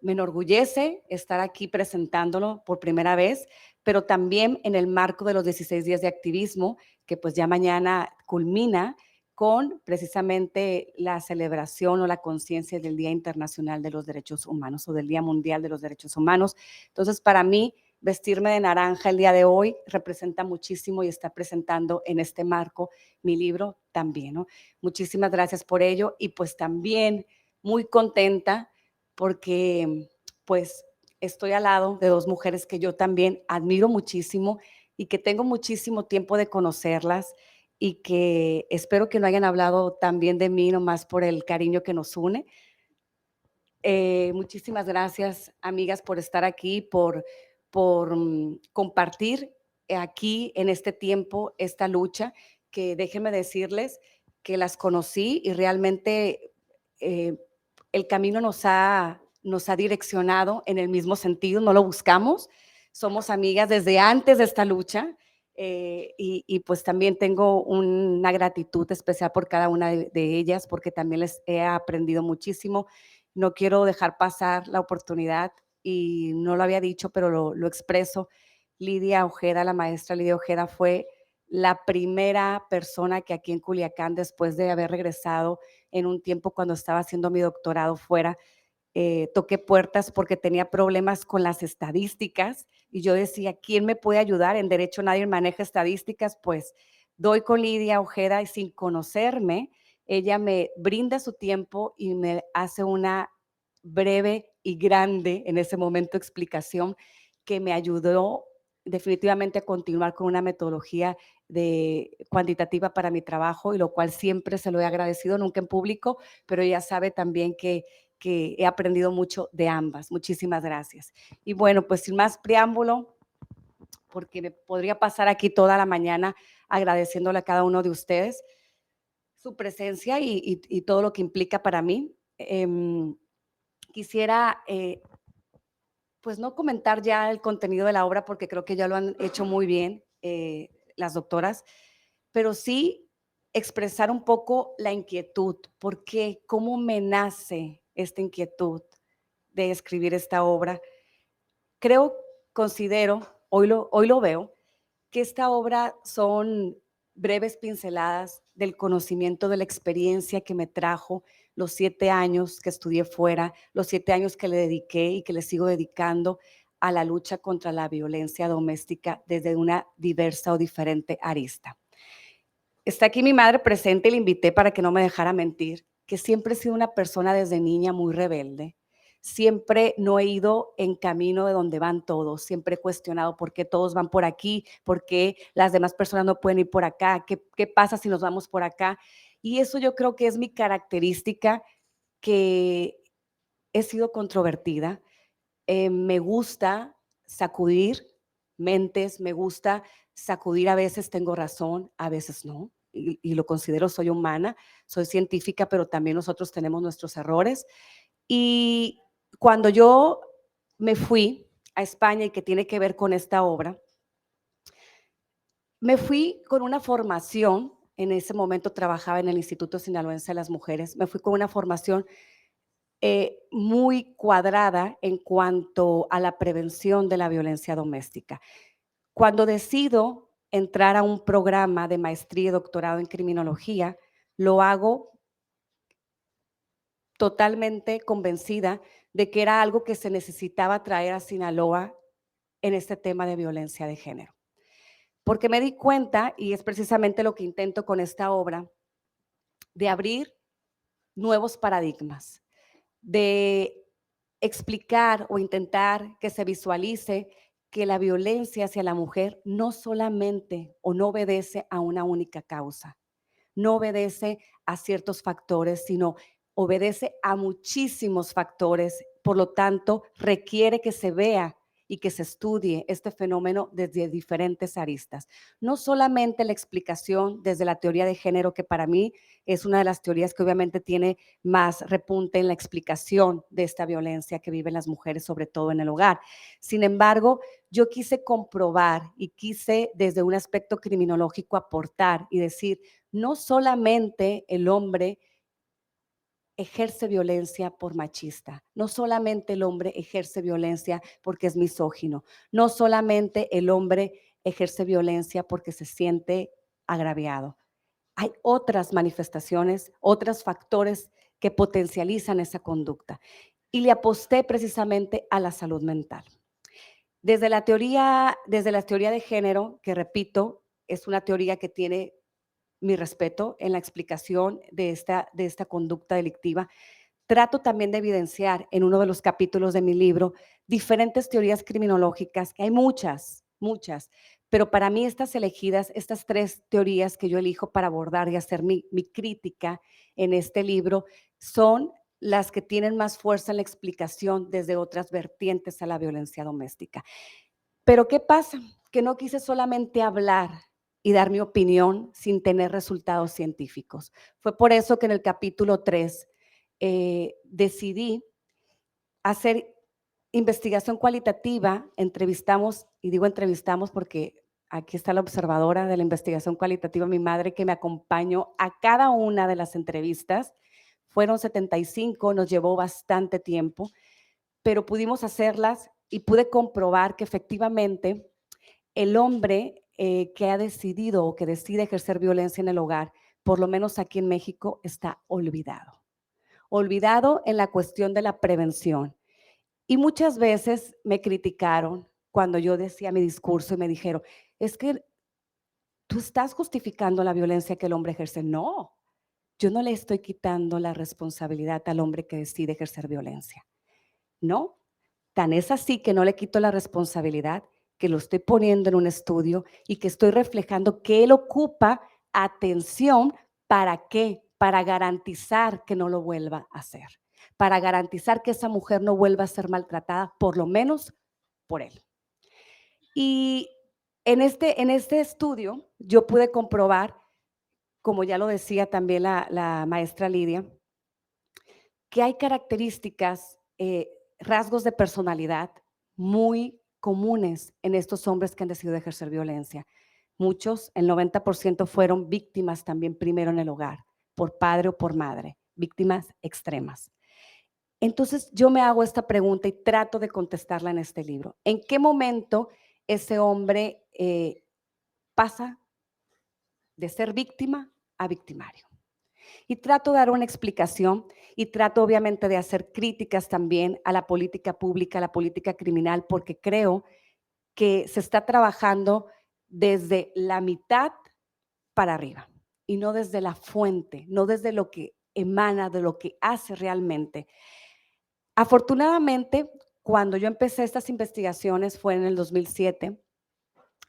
me enorgullece estar aquí presentándolo por primera vez, pero también en el marco de los 16 días de activismo, que pues ya mañana culmina con precisamente la celebración o la conciencia del Día Internacional de los Derechos Humanos o del Día Mundial de los Derechos Humanos. Entonces, para mí, vestirme de naranja el día de hoy representa muchísimo y está presentando en este marco mi libro también, ¿no? Muchísimas gracias por ello y pues también muy contenta porque pues estoy al lado de dos mujeres que yo también admiro muchísimo y que tengo muchísimo tiempo de conocerlas y que espero que no hayan hablado tan bien de mí nomás por el cariño que nos une. Muchísimas gracias, amigas, por estar aquí, por compartir aquí en este tiempo esta lucha, que déjenme decirles que las conocí y realmente el camino nos ha direccionado en el mismo sentido, no lo buscamos, somos amigas desde antes de esta lucha y pues también tengo una gratitud especial por cada una de ellas porque también les he aprendido muchísimo. No quiero dejar pasar la oportunidad y no lo había dicho, pero lo expreso. Lidia Ojeda, la maestra Lidia Ojeda fue la primera persona que aquí en Culiacán, después de haber regresado en un tiempo cuando estaba haciendo mi doctorado fuera, toqué puertas porque tenía problemas con las estadísticas y yo decía, ¿quién me puede ayudar? En derecho nadie maneja estadísticas, pues doy con Lidia Ojeda y sin conocerme, ella me brinda su tiempo y me hace una breve y grande, en ese momento, explicación que me ayudó definitivamente a continuar con una metodología cuantitativa para mi trabajo y lo cual siempre se lo he agradecido, nunca en público, pero ella sabe también que he aprendido mucho de ambas. Muchísimas gracias. Y bueno, pues sin más preámbulo, porque me podría pasar aquí toda la mañana agradeciéndole a cada uno de ustedes su presencia y todo lo que implica para mí. Quisiera, pues no comentar ya el contenido de la obra porque creo que ya lo han hecho muy bien las doctoras, pero sí expresar un poco la inquietud, ¿por qué? ¿Cómo me nace esta inquietud de escribir esta obra? Creo, considero, hoy lo veo, que esta obra son breves pinceladas del conocimiento, de la experiencia que me trajo los 7 años que estudié fuera, los 7 años que le dediqué y que le sigo dedicando a la lucha contra la violencia doméstica desde una diversa o diferente arista. Está aquí mi madre presente y le invité para que no me dejara mentir, que siempre he sido una persona desde niña muy rebelde. Siempre no he ido en camino de donde van todos, siempre he cuestionado por qué todos van por aquí, por qué las demás personas no pueden ir por acá, qué pasa si nos vamos por acá. Y eso yo creo que es mi característica, que he sido controvertida. Me gusta sacudir mentes, me gusta sacudir, a veces tengo razón, a veces no, y lo considero, soy humana, soy científica, pero también nosotros tenemos nuestros errores. Y cuando yo me fui a España y que tiene que ver con esta obra, me fui con una formación en ese momento trabajaba en el Instituto Sinaloense de las Mujeres. Me fui con una formación muy cuadrada en cuanto a la prevención de la violencia doméstica. Cuando decido entrar a un programa de maestría y doctorado en criminología, lo hago totalmente convencida de que era algo que se necesitaba traer a Sinaloa en este tema de violencia de género. Porque me di cuenta, y es precisamente lo que intento con esta obra, de abrir nuevos paradigmas, de explicar o intentar que se visualice que la violencia hacia la mujer no solamente o no obedece a una única causa, no obedece a ciertos factores, sino obedece a muchísimos factores. Por lo tanto, requiere que se vea y que se estudie este fenómeno desde diferentes aristas. No solamente la explicación desde la teoría de género, que para mí es una de las teorías que obviamente tiene más repunte en la explicación de esta violencia que viven las mujeres, sobre todo en el hogar. Sin embargo, yo quise comprobar y quise desde un aspecto criminológico aportar y decir, no solamente el hombre ejerce violencia por machista, no solamente el hombre ejerce violencia porque es misógino, no solamente el hombre ejerce violencia porque se siente agraviado. Hay otras manifestaciones, otros factores que potencializan esa conducta. Y le aposté precisamente a la salud mental. Desde la teoría de género, que repito, es una teoría que tiene mi respeto en la explicación de esta conducta delictiva, trato también de evidenciar en uno de los capítulos de mi libro diferentes teorías criminológicas, que hay muchas, muchas, pero para mí estas elegidas, estas 3 teorías que yo elijo para abordar y hacer mi crítica en este libro, son las que tienen más fuerza en la explicación desde otras vertientes a la violencia doméstica. Pero ¿qué pasa? Que no quise solamente hablar y dar mi opinión sin tener resultados científicos. Fue por eso que en el capítulo 3 decidí hacer investigación cualitativa. Entrevistamos, y digo entrevistamos porque aquí está la observadora de la investigación cualitativa, mi madre, que me acompañó a cada una de las entrevistas. Fueron 75, nos llevó bastante tiempo, pero pudimos hacerlas y pude comprobar que efectivamente el hombre que ha decidido o que decide ejercer violencia en el hogar, por lo menos aquí en México, está olvidado. Olvidado en la cuestión de la prevención. Y muchas veces me criticaron cuando yo decía mi discurso y me dijeron, es que tú estás justificando la violencia que el hombre ejerce. No, yo no le estoy quitando la responsabilidad al hombre que decide ejercer violencia. No, tan es así que no le quito la responsabilidad, que lo estoy poniendo en un estudio y que estoy reflejando que él ocupa atención. ¿Para qué? Para garantizar que no lo vuelva a hacer, para garantizar que esa mujer no vuelva a ser maltratada, por lo menos por él. Y en este estudio yo pude comprobar, como ya lo decía también la maestra Lidia, que hay características, rasgos de personalidad muy comunes en estos hombres que han decidido ejercer violencia. Muchos, el 90% fueron víctimas también primero en el hogar, por padre o por madre, víctimas extremas. Entonces yo me hago esta pregunta y trato de contestarla en este libro. ¿En qué momento ese hombre pasa de ser víctima a victimario? Y trato de dar una explicación y trato obviamente de hacer críticas también a la política pública, a la política criminal, porque creo que se está trabajando desde la mitad para arriba y no desde la fuente, no desde lo que emana, de lo que hace realmente. Afortunadamente, cuando yo empecé estas investigaciones fue en el 2007,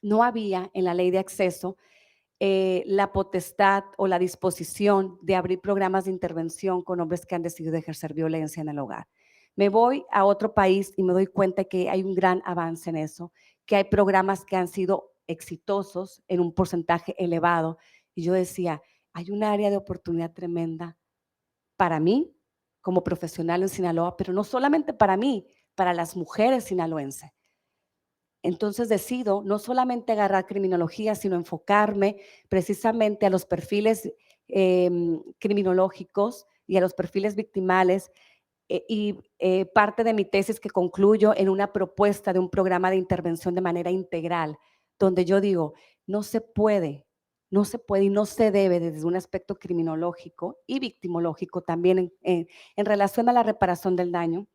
no había en la ley de acceso la potestad o la disposición de abrir programas de intervención con hombres que han decidido ejercer violencia en el hogar. Me voy a otro país y me doy cuenta que hay un gran avance en eso, que hay programas que han sido exitosos en un porcentaje elevado. Y yo decía, hay un área de oportunidad tremenda para mí como profesional en Sinaloa, pero no solamente para mí, para las mujeres sinaloenses. Entonces decido no solamente agarrar criminología, sino enfocarme precisamente a los perfiles criminológicos y a los perfiles victimales parte de mi tesis que concluyo en una propuesta de un programa de intervención de manera integral, donde yo digo, no se puede y no se debe desde un aspecto criminológico y victimológico también en relación a la reparación del daño,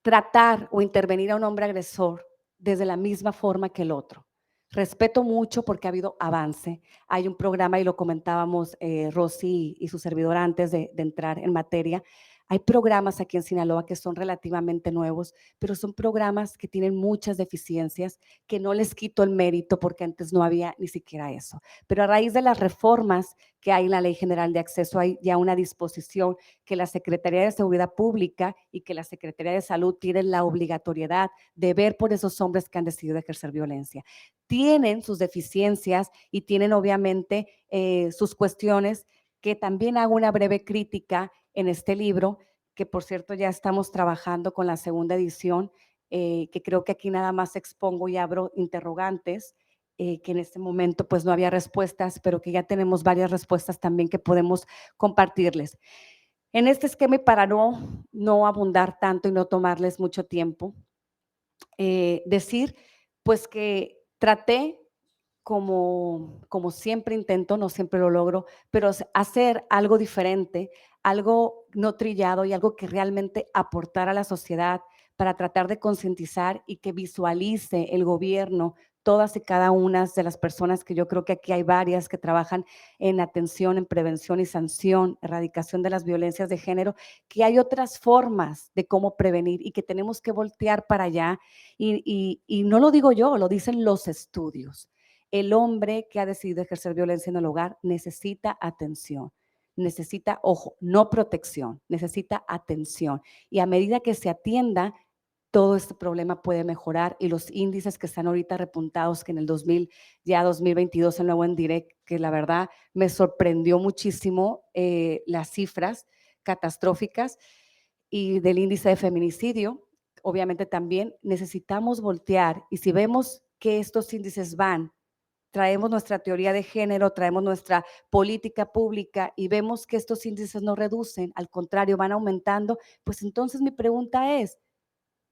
tratar o intervenir a un hombre agresor desde la misma forma que el otro. Respeto mucho porque ha habido avance. Hay un programa, y lo comentábamos Rosy y su servidor antes de entrar en materia, hay programas aquí en Sinaloa que son relativamente nuevos, pero son programas que tienen muchas deficiencias, que no les quito el mérito porque antes no había ni siquiera eso. Pero a raíz de las reformas que hay en la Ley General de Acceso, hay ya una disposición que la Secretaría de Seguridad Pública y que la Secretaría de Salud tienen la obligatoriedad de ver por esos hombres que han decidido ejercer violencia. Tienen sus deficiencias y tienen obviamente sus cuestiones, que también hago una breve crítica en este libro, que por cierto ya estamos trabajando con la segunda edición, que creo que aquí nada más expongo y abro interrogantes, que en este momento pues no había respuestas, pero que ya tenemos varias respuestas también que podemos compartirles. En este esquema, y para no abundar tanto y no tomarles mucho tiempo, decir pues que traté, como siempre intento, no siempre lo logro, pero hacer algo diferente, algo no trillado y algo que realmente aportara a la sociedad para tratar de concientizar y que visualice el gobierno todas y cada una de las personas, que yo creo que aquí hay varias que trabajan en atención, en prevención y sanción, erradicación de las violencias de género, que hay otras formas de cómo prevenir y que tenemos que voltear para allá. Y no lo digo yo, lo dicen los estudios. El hombre que ha decidido ejercer violencia en el hogar necesita atención, necesita, ojo, no protección, necesita atención. Y a medida que se atienda, todo este problema puede mejorar, y los índices que están ahorita repuntados, que en el 2022, el nuevo ENDIREC, que la verdad me sorprendió muchísimo las cifras catastróficas, y del índice de feminicidio, obviamente también necesitamos voltear, y si vemos que estos índices traemos nuestra teoría de género, traemos nuestra política pública y vemos que estos índices no reducen, al contrario, van aumentando, pues entonces mi pregunta es,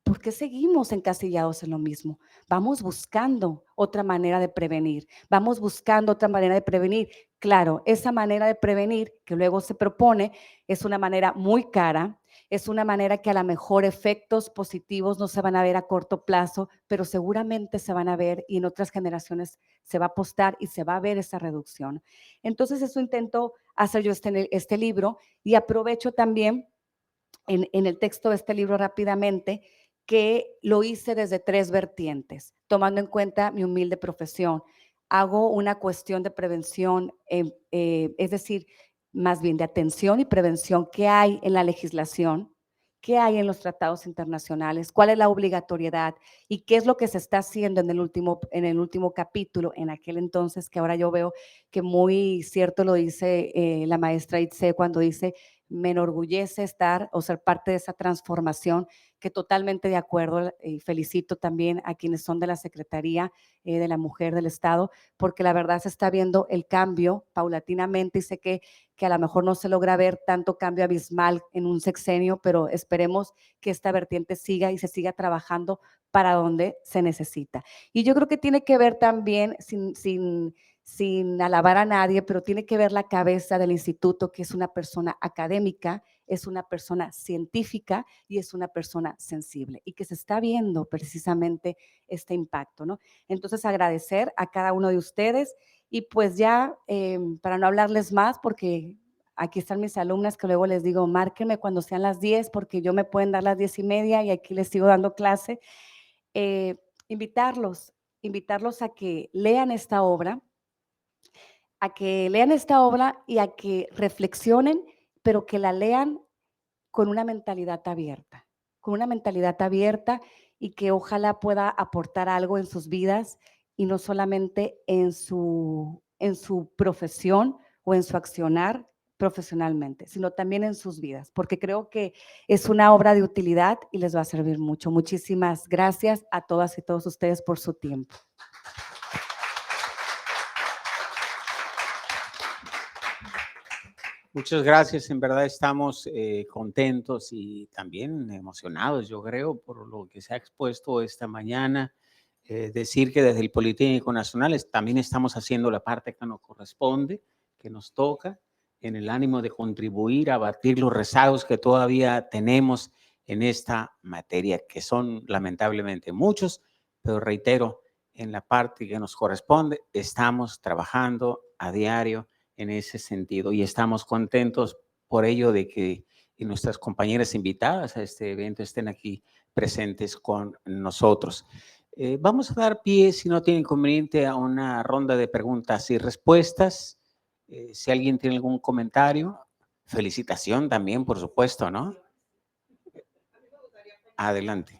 ¿por qué seguimos encasillados en lo mismo? Vamos buscando otra manera de prevenir, vamos buscando otra manera de prevenir. Claro, esa manera de prevenir que luego se propone es una manera muy cara, es una manera que a lo mejor efectos positivos no se van a ver a corto plazo, pero seguramente se van a ver, y en otras generaciones se va a apostar y se va a ver esa reducción. Entonces eso intento hacer yo este libro, y aprovecho también en el texto de este libro rápidamente, que lo hice desde 3 vertientes, tomando en cuenta mi humilde profesión. Hago una cuestión de prevención, es decir, más bien de atención y prevención. ¿Qué hay en la legislación? ¿Qué hay en los tratados internacionales? ¿Cuál es la obligatoriedad? ¿Y qué es lo que se está haciendo en el último capítulo, en aquel entonces, que ahora yo veo que muy cierto lo dice la maestra Itze cuando dice: me enorgullece estar o ser parte de esa transformación, que totalmente de acuerdo, y felicito también a quienes son de la Secretaría de la Mujer del Estado, porque la verdad se está viendo el cambio paulatinamente, y sé que a lo mejor no se logra ver tanto cambio abismal en un sexenio, pero esperemos que esta vertiente siga y se siga trabajando para donde se necesita. Y yo creo que tiene que ver también, sin alabar a nadie, pero tiene que ver la cabeza del instituto, que es una persona académica, es una persona científica y es una persona sensible, y que se está viendo precisamente este impacto, ¿no? Entonces, agradecer a cada uno de ustedes, y pues ya, para no hablarles más, porque aquí están mis alumnas que luego les digo, márquenme cuando sean las 10, porque yo me pueden dar las 10:30 y aquí les sigo dando clase. Eh, invitarlos a que lean esta obra, y a que reflexionen, pero que la lean con una mentalidad abierta, y que ojalá pueda aportar algo en sus vidas, y no solamente en su profesión o en su accionar profesionalmente, sino también en sus vidas, porque creo que es una obra de utilidad y les va a servir mucho. Muchísimas gracias a todas y todos ustedes por su tiempo. Muchas gracias, en verdad estamos contentos y también emocionados, yo creo, por lo que se ha expuesto esta mañana. Decir que desde el Politécnico Nacional también estamos haciendo la parte que nos corresponde, que nos toca, en el ánimo de contribuir a abatir los rezagos que todavía tenemos en esta materia, que son lamentablemente muchos, pero reitero, en la parte que nos corresponde, estamos trabajando a diario en ese sentido y estamos contentos por ello de que nuestras compañeras invitadas a este evento estén aquí presentes con nosotros. Vamos a dar pie, si no tiene inconveniente, a una ronda de preguntas y respuestas. Si alguien tiene algún comentario, felicitación también, por supuesto, ¿no? Adelante.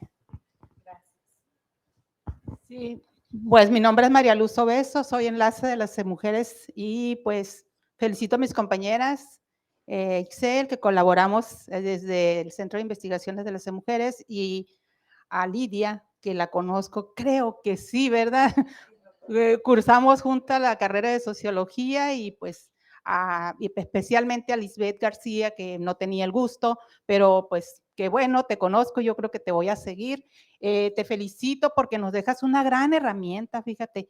Sí, pues mi nombre es María Luz Obeso, soy enlace de las mujeres y pues felicito a mis compañeras, Ixel, que colaboramos desde el Centro de Investigaciones de las Mujeres, y a Lidia, que la conozco, creo que sí, ¿verdad? Cursamos juntas la carrera de Sociología y pues y especialmente a Lisbeth García, que no tenía el gusto, pero pues qué bueno, te conozco, yo creo que te voy a seguir. Te felicito porque nos dejas una gran herramienta, fíjate.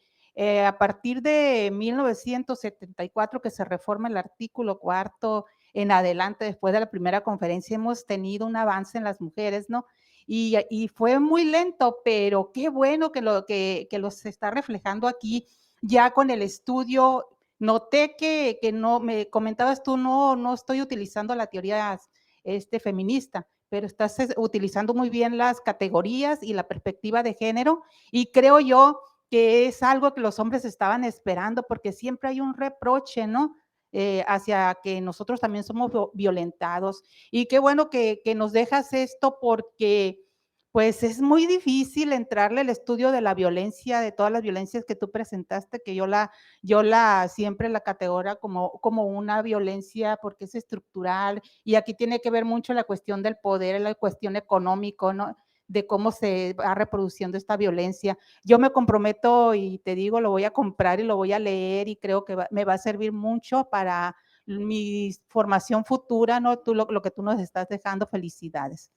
A partir de 1974 que se reforma el artículo 4 en adelante, después de la primera conferencia, hemos tenido un avance en las mujeres, ¿no? Y fue muy lento, pero qué bueno que lo se está reflejando aquí ya con el estudio. Noté que no, me comentabas tú, no estoy utilizando la teoría feminista, pero estás utilizando muy bien las categorías y la perspectiva de género, y creo yo que es algo que los hombres estaban esperando, porque siempre hay un reproche, ¿no? Hacia que nosotros también somos violentados. Y qué bueno que nos dejas esto, porque pues es muy difícil entrarle al estudio de la violencia, de todas las violencias que tú presentaste, que yo siempre la categorizo como una violencia porque es estructural, y aquí tiene que ver mucho la cuestión del poder, la cuestión económica, ¿no? De cómo se va reproduciendo esta violencia. Yo me comprometo y te digo, lo voy a comprar y lo voy a leer, y creo que me va a servir mucho para mi formación futura, ¿no? Lo que tú nos estás dejando, felicidades.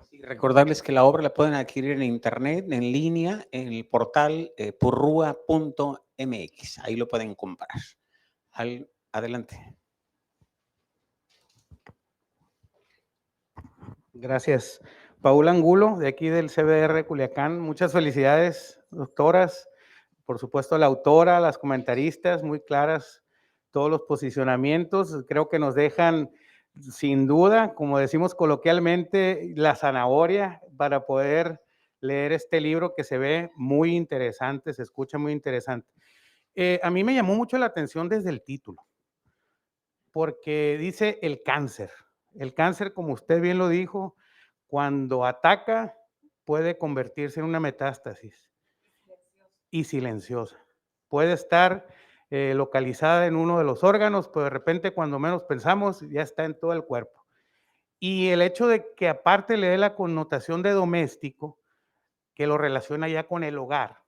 Sí, recordarles que la obra la pueden adquirir en internet, en línea, en el portal purrua.mx. Ahí lo pueden comprar. Adelante. Gracias. Paula Angulo, de aquí del CBR Culiacán. Muchas felicidades, doctoras. Por supuesto, la autora, las comentaristas, muy claras todos los posicionamientos. Creo que nos dejan, sin duda, como decimos coloquialmente, la zanahoria para poder leer este libro que se ve muy interesante, se escucha muy interesante. A mí me llamó mucho la atención desde el título, porque dice el cáncer. El cáncer, como usted bien lo dijo, cuando ataca puede convertirse en una metástasis y silenciosa. Puede estar localizada en uno de los órganos, pero de repente cuando menos pensamos ya está en todo el cuerpo. Y el hecho de que aparte le dé la connotación de doméstico, que lo relaciona ya con el hogar.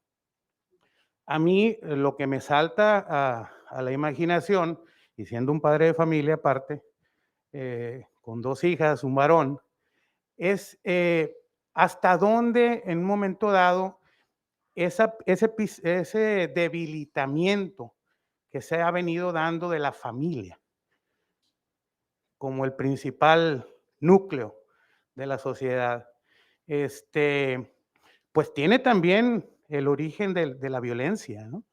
A mí lo que me salta a la imaginación, y siendo un padre de familia aparte, con 2 hijas, un varón, es hasta dónde en un momento dado ese debilitamiento que se ha venido dando de la familia como el principal núcleo de la sociedad, pues tiene también el origen de la violencia, ¿no?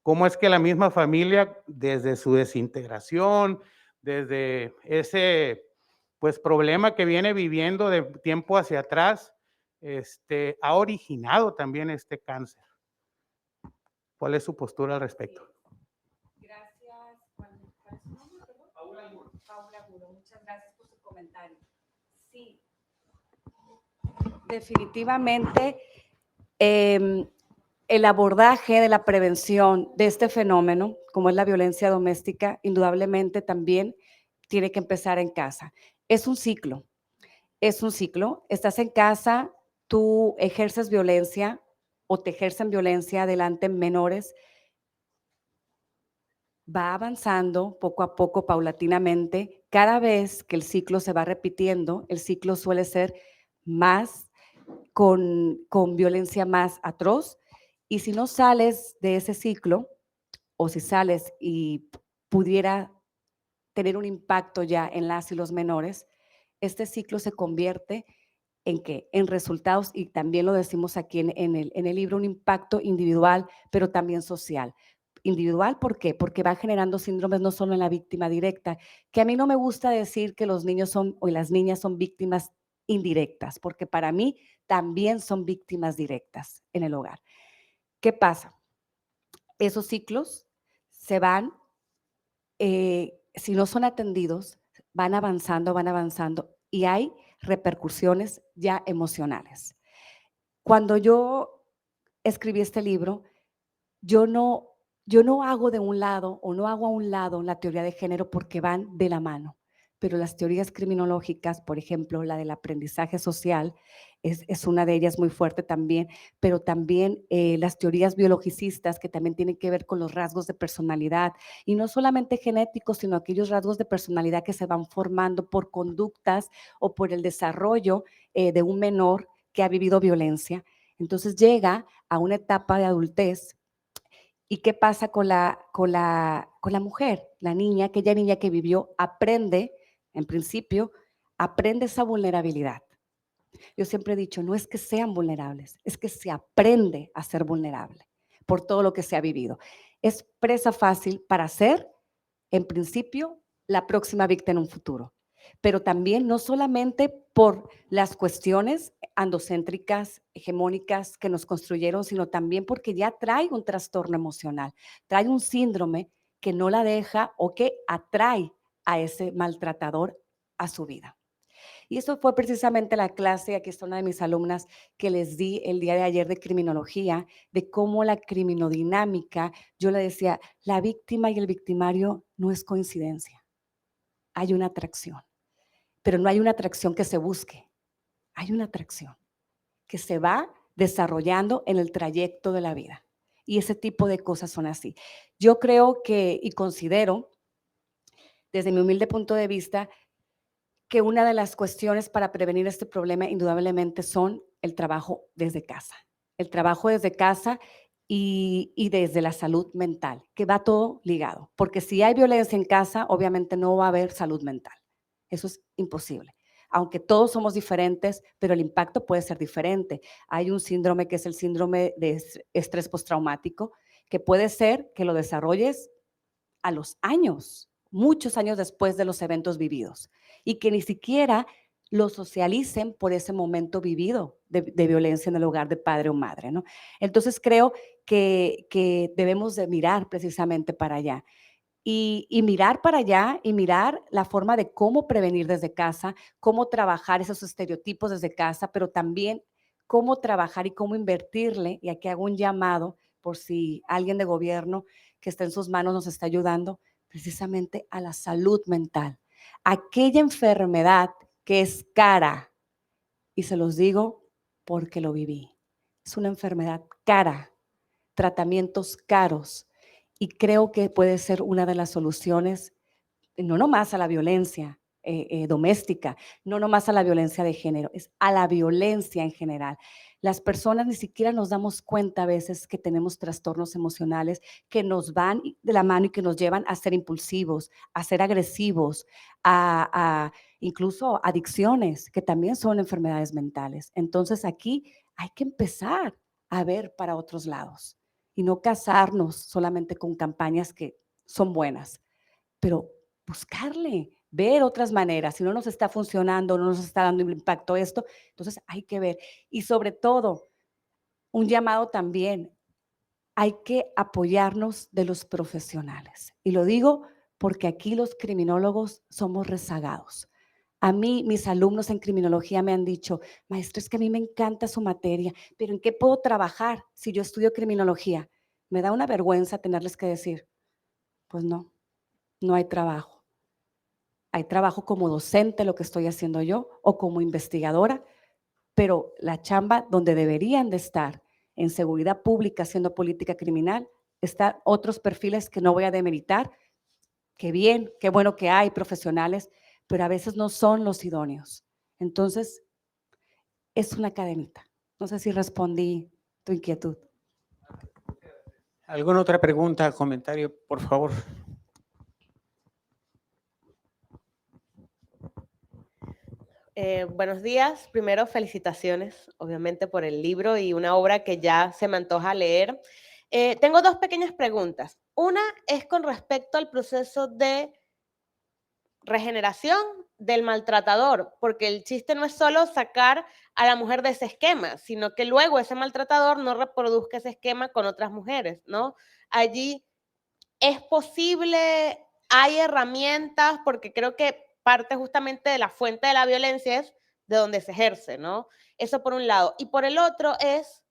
Cómo es que la misma familia, desde su desintegración, desde ese pues problema que viene viviendo de tiempo hacia atrás, ha originado también este cáncer. ¿Cuál es su postura al respecto? Gracias. ¿Cuál es su nombre, perdón? Paula Angulo. Paula Angulo, muchas gracias por su comentario. Sí, definitivamente el abordaje de la prevención de este fenómeno, como es la violencia doméstica, indudablemente también tiene que empezar en casa. Es un ciclo, Estás en casa, tú ejerces violencia o te ejercen violencia delante menores, va avanzando poco a poco, paulatinamente. Cada vez que el ciclo se va repitiendo, el ciclo suele ser más con violencia más atroz. Y si no sales de ese ciclo, o si sales y pudiera tener un impacto ya en las y los menores, este ciclo se convierte ¿en qué? En resultados, y también lo decimos aquí en el libro, un impacto individual, pero también social. Individual, ¿por qué? Porque va generando síndromes no solo en la víctima directa, que a mí no me gusta decir que los niños son o las niñas son víctimas indirectas, porque para mí también son víctimas directas en el hogar. ¿Qué pasa? Esos ciclos se van, si no son atendidos, van avanzando y hay repercusiones ya emocionales. Cuando yo escribí este libro, yo no hago de un lado o no hago a un lado la teoría de género porque van de la mano, pero las teorías criminológicas, por ejemplo, la del aprendizaje social, es una de ellas muy fuerte también, pero también las teorías biologicistas que también tienen que ver con los rasgos de personalidad, y no solamente genéticos, sino aquellos rasgos de personalidad que se van formando por conductas o por el desarrollo de un menor que ha vivido violencia. Entonces llega a una etapa de adultez. ¿Y qué pasa con la mujer? La niña, aquella niña que vivió, aprende, en principio, aprende esa vulnerabilidad. Yo siempre he dicho, no es que sean vulnerables, es que se aprende a ser vulnerable por todo lo que se ha vivido. Es presa fácil para ser, en principio, la próxima víctima en un futuro, pero también no solamente por las cuestiones andocéntricas, hegemónicas que nos construyeron, sino también porque ya trae un trastorno emocional, trae un síndrome que no la deja o que atrae a ese maltratador a su vida. Y eso fue precisamente la clase, aquí está una de mis alumnas, que les di el día de ayer de criminología, de cómo la criminodinámica, yo le decía, la víctima y el victimario no es coincidencia, hay una atracción, pero no hay una atracción que se busque, hay una atracción que se va desarrollando en el trayecto de la vida. Y ese tipo de cosas son así. Yo creo que, y considero, desde mi humilde punto de vista, que una de las cuestiones para prevenir este problema indudablemente son el trabajo desde casa. El trabajo desde casa y desde la salud mental, que va todo ligado. Porque si hay violencia en casa, obviamente no va a haber salud mental. Eso es imposible. Aunque todos somos diferentes, pero el impacto puede ser diferente. Hay un síndrome que es el síndrome de estrés postraumático, que puede ser que lo desarrolles a los años, muchos años después de los eventos vividos, y que ni siquiera lo socialicen por ese momento vivido de violencia en el hogar de padre o madre, ¿no? Entonces creo que debemos de mirar precisamente para allá. Y mirar para allá y mirar la forma de cómo prevenir desde casa, cómo trabajar esos estereotipos desde casa, pero también cómo trabajar y cómo invertirle, y aquí hago un llamado por si alguien de gobierno que está en sus manos nos está ayudando, precisamente a la salud mental. Aquella enfermedad que es cara, y se los digo porque lo viví, es una enfermedad cara, tratamientos caros, y creo que puede ser una de las soluciones, no nomás a la violencia doméstica, no nomás a la violencia de género, es a la violencia en general. Las personas ni siquiera nos damos cuenta a veces que tenemos trastornos emocionales que nos van de la mano y que nos llevan a ser impulsivos, a ser agresivos, a incluso adicciones, que también son enfermedades mentales. Entonces aquí hay que empezar a ver para otros lados y no casarnos solamente con campañas que son buenas, pero buscarle, ver otras maneras. Si no nos está funcionando, no nos está dando impacto esto, entonces hay que ver. Y sobre todo, un llamado también, hay que apoyarnos de los profesionales. Y lo digo porque aquí los criminólogos somos rezagados. A mí, mis alumnos en criminología me han dicho, maestra, es que a mí me encanta su materia, pero ¿en qué puedo trabajar si yo estudio criminología? Me da una vergüenza tenerles que decir, pues no, no hay trabajo. Hay trabajo como docente, lo que estoy haciendo yo, o como investigadora, pero la chamba donde deberían de estar, en seguridad pública, haciendo política criminal, están otros perfiles que no voy a demeritar, que bien, qué bueno que hay profesionales, pero a veces no son los idóneos. Entonces, es una cadenita. No sé si respondí tu inquietud. ¿Alguna otra pregunta, comentario, por favor? Buenos días. Primero, felicitaciones, obviamente, por el libro y una obra que ya se me antoja leer. Tengo dos pequeñas preguntas. Una es con respecto al proceso de regeneración del maltratador, porque el chiste no es solo sacar a la mujer de ese esquema, sino que luego ese maltratador no reproduzca ese esquema con otras mujeres, ¿no? Allí es posible, hay herramientas, porque creo que parte justamente de la fuente de la violencia es de donde se ejerce, ¿no? Eso por un lado. Y por el otro es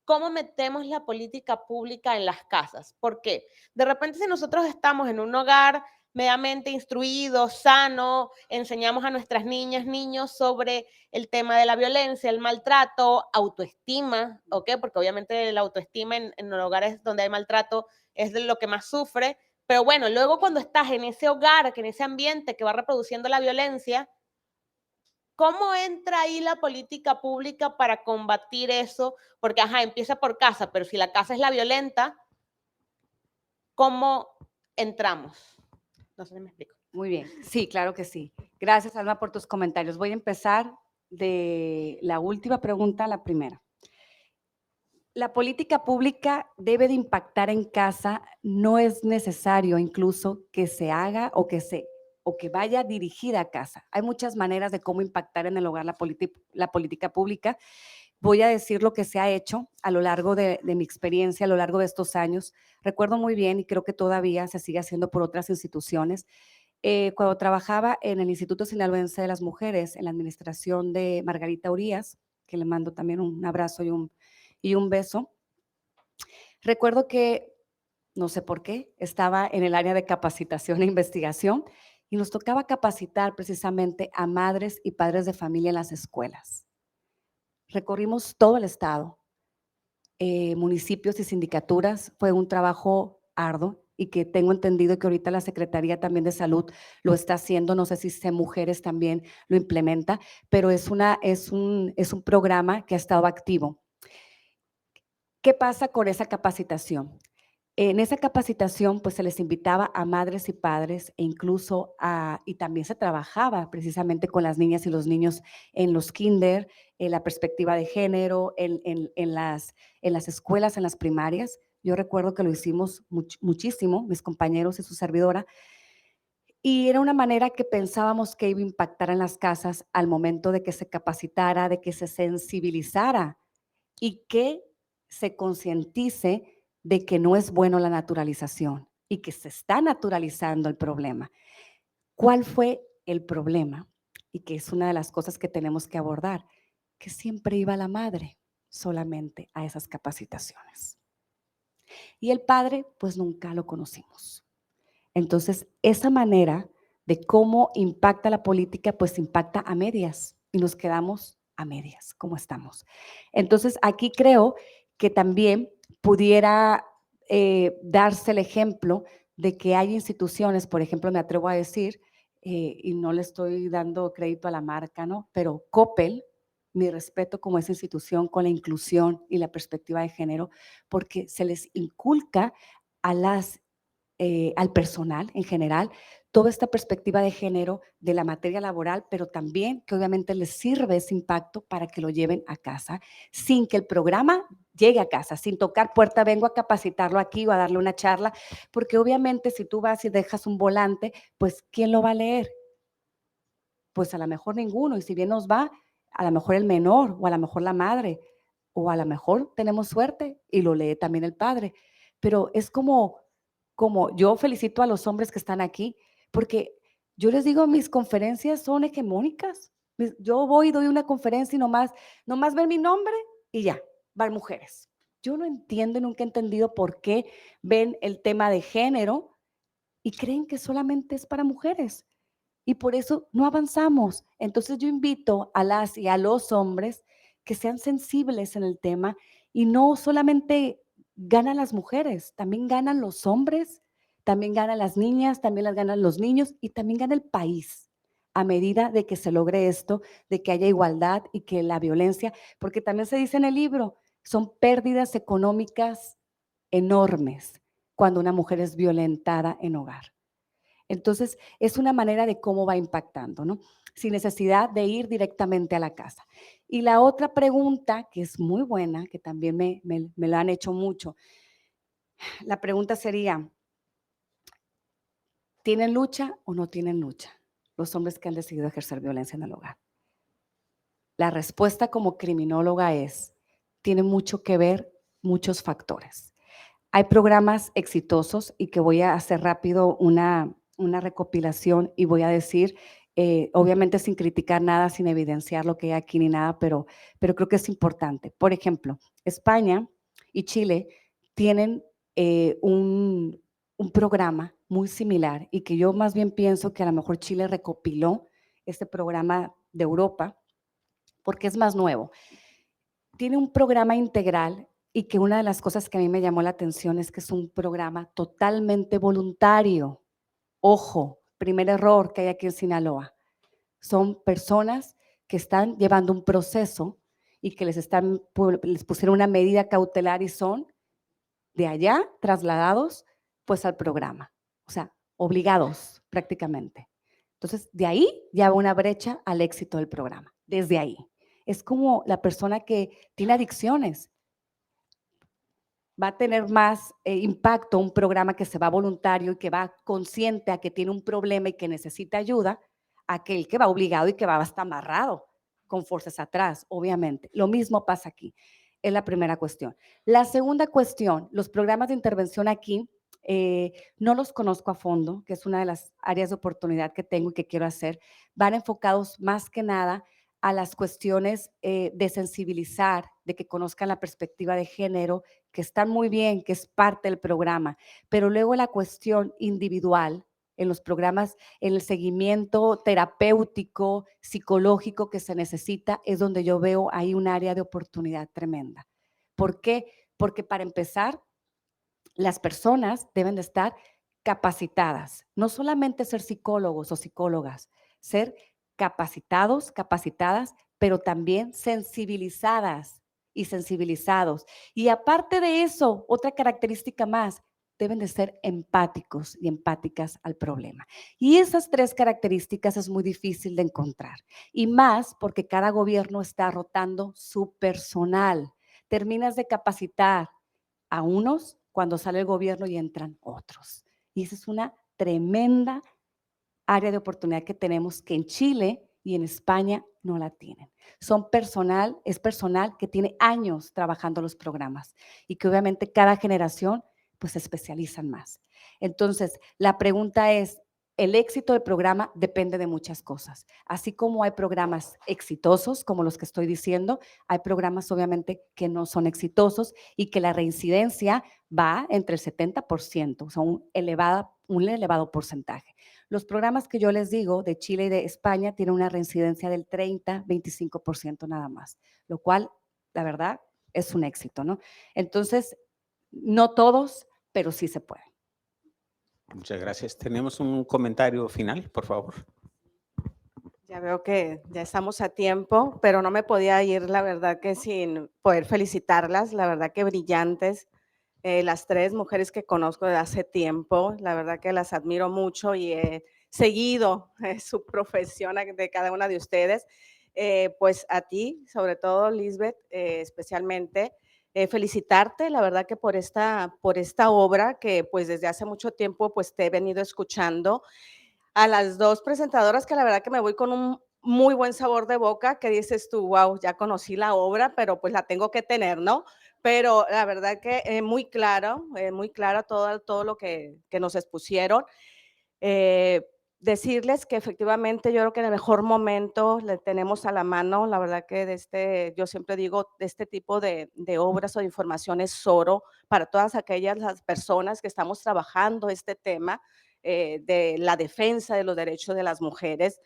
cómo metemos la política pública en las casas. Porque de repente si nosotros estamos en un hogar mediamente instruido, sano, enseñamos a nuestras niñas, niños sobre el tema de la violencia, el maltrato, autoestima, ¿ok? Porque obviamente la autoestima en los hogares donde hay maltrato es de lo que más sufre, pero bueno, luego cuando estás en ese hogar, en ese ambiente que va reproduciendo la violencia, ¿cómo entra ahí la política pública para combatir eso? Porque, ajá, empieza por casa, pero si la casa es la violenta, ¿cómo entramos? No sé si me explico. Muy bien, sí, claro que sí. Gracias, Alma, por tus comentarios. Voy a empezar de la última pregunta a la primera. La política pública debe de impactar en casa, no es necesario incluso que se haga o que vaya dirigida a casa. Hay muchas maneras de cómo impactar en el hogar la política pública. Voy a decir lo que se ha hecho a lo largo de mi experiencia, a lo largo de estos años. Recuerdo muy bien y creo que todavía se sigue haciendo por otras instituciones. Cuando trabajaba en el Instituto Sinaloense de las Mujeres, en la administración de Margarita Urías, que le mando también un abrazo y un beso, recuerdo que, no sé por qué, estaba en el área de capacitación e investigación y nos tocaba capacitar precisamente a madres y padres de familia en las escuelas. Recorrimos todo el estado, municipios y sindicaturas. Fue un trabajo arduo y que tengo entendido que ahorita la Secretaría también de Salud lo está haciendo. No sé si Mujeres también lo implementa, pero es un programa que ha estado activo. ¿Qué pasa con esa capacitación? En esa capacitación, pues se les invitaba a madres y padres e incluso y también se trabajaba precisamente con las niñas y los niños en los kinder, en la perspectiva de género, en las escuelas, en las primarias. Yo recuerdo que lo hicimos muchísimo, mis compañeros y su servidora, y era una manera que pensábamos que iba a impactar en las casas al momento de que se capacitara, de que se sensibilizara y que se concientice de que no es bueno la naturalización y que se está naturalizando el problema. ¿Cuál fue el problema? Y que es una de las cosas que tenemos que abordar, que siempre iba la madre solamente a esas capacitaciones. Y el padre, pues nunca lo conocimos. Entonces, esa manera de cómo impacta la política, pues impacta a medias y nos quedamos a medias, como estamos. Entonces, aquí creo que también pudiera darse el ejemplo de que hay instituciones, por ejemplo, me atrevo a decir, y no le estoy dando crédito a la marca, ¿no? Pero Coppel, mi respeto como esa institución con la inclusión y la perspectiva de género, porque se les inculca a al personal en general, toda esta perspectiva de género de la materia laboral, pero también que obviamente les sirve ese impacto para que lo lleven a casa, sin que el programa llegue a casa, sin tocar puerta, vengo a capacitarlo aquí o a darle una charla, porque obviamente si tú vas y dejas un volante, pues ¿quién lo va a leer? Pues a lo mejor ninguno, y si bien nos va, a lo mejor el menor o a lo mejor la madre, o a lo mejor tenemos suerte y lo lee también el padre, pero es como yo felicito a los hombres que están aquí, porque Yo les digo, mis conferencias son hegemónicas. Yo voy y doy una conferencia y nomás ven mi nombre y ya, van mujeres. Yo no entiendo y nunca he entendido por qué ven el tema de género y creen que solamente es para mujeres. Y por eso no avanzamos. Entonces yo invito a las y a los hombres que sean sensibles en el tema y no solamente ganan las mujeres, también ganan los hombres, también ganan las niñas, también las ganan los niños y también gana el país a medida de que se logre esto, de que haya igualdad y que la violencia, porque también se dice en el libro, son pérdidas económicas enormes cuando una mujer es violentada en hogar. Entonces, es una manera de cómo va impactando, ¿no? Sin necesidad de ir directamente a la casa. Y la otra pregunta, que es muy buena, que también me la han hecho mucho, la pregunta sería, ¿tienen lucha o no tienen lucha los hombres que han decidido ejercer violencia en el hogar? La respuesta como criminóloga es, tiene mucho que ver muchos factores. Hay programas exitosos y que voy a hacer rápido una recopilación y voy a decir, obviamente sin criticar nada, sin evidenciar lo que hay aquí ni nada, pero creo que es importante. Por ejemplo, España y Chile tienen un programa muy similar y que yo más bien pienso que a lo mejor Chile recopiló este programa de Europa porque es más nuevo. Tiene un programa integral y que una de las cosas que a mí me llamó la atención es que es un programa totalmente voluntario. Ojo, primer error que hay aquí en Sinaloa. Son personas que están llevando un proceso y que les pusieron una medida cautelar y son de allá trasladados pues al programa. O sea, obligados prácticamente. Entonces, de ahí ya va una brecha al éxito del programa, desde ahí. Es como la persona que tiene adicciones. Va a tener más impacto un programa que se va voluntario y que va consciente a que tiene un problema y que necesita ayuda, aquel que va obligado y que va hasta amarrado con fuerzas atrás, obviamente. Lo mismo pasa aquí. Es la primera cuestión. La segunda cuestión, los programas de intervención aquí, no los conozco a fondo, que es una de las áreas de oportunidad que tengo y que quiero hacer. Van enfocados más que nada a las cuestiones de sensibilizar, de que conozcan la perspectiva de género, que están muy bien, que es parte del programa, pero luego la cuestión individual en los programas, en el seguimiento terapéutico, psicológico que se necesita, es donde yo veo ahí un área de oportunidad tremenda. ¿Por qué? Porque para empezar, las personas deben de estar capacitadas, no solamente ser psicólogos o psicólogas, ser capacitados, capacitadas, pero también sensibilizadas y sensibilizados. Y aparte de eso, otra característica más, deben de ser empáticos y empáticas al problema. Y esas tres características es muy difícil de encontrar. Y más porque cada gobierno está rotando su personal. Terminas de capacitar a unos cuando sale el gobierno y entran otros. Y esa es una tremenda área de oportunidad que tenemos que en Chile y en España no la tienen. Es personal que tiene años trabajando los programas y que obviamente cada generación pues se especializan más. Entonces, la pregunta es, el éxito del programa depende de muchas cosas. Así como hay programas exitosos, como los que estoy diciendo, hay programas obviamente que no son exitosos y que la reincidencia va entre el 70%, o sea, un elevado porcentaje. Los programas que yo les digo de Chile y de España tienen una reincidencia del 30-25% nada más, lo cual, la verdad, es un éxito, ¿no? Entonces, no todos, pero sí se puede. Muchas gracias. Tenemos un comentario final, por favor. Ya veo que ya estamos a tiempo, pero no me podía ir, la verdad que sin poder felicitarlas, la verdad que brillantes, las tres mujeres que conozco de hace tiempo, la verdad que las admiro mucho y he seguido su profesión de cada una de ustedes. Pues a ti, sobre todo, Lisbeth, especialmente, felicitarte, la verdad que por esta obra que pues desde hace mucho tiempo pues te he venido escuchando. A las dos presentadoras que la verdad que me voy con un muy buen sabor de boca, que dices tú, wow, ya conocí la obra, pero pues la tengo que tener, ¿no? Pero la verdad que muy claro todo lo que nos expusieron. decirles que efectivamente yo creo que en el mejor momento le tenemos a la mano, la verdad que yo siempre digo, de este tipo de obras o de información es oro para todas aquellas las personas que estamos trabajando este tema de la defensa de los derechos de las mujeres,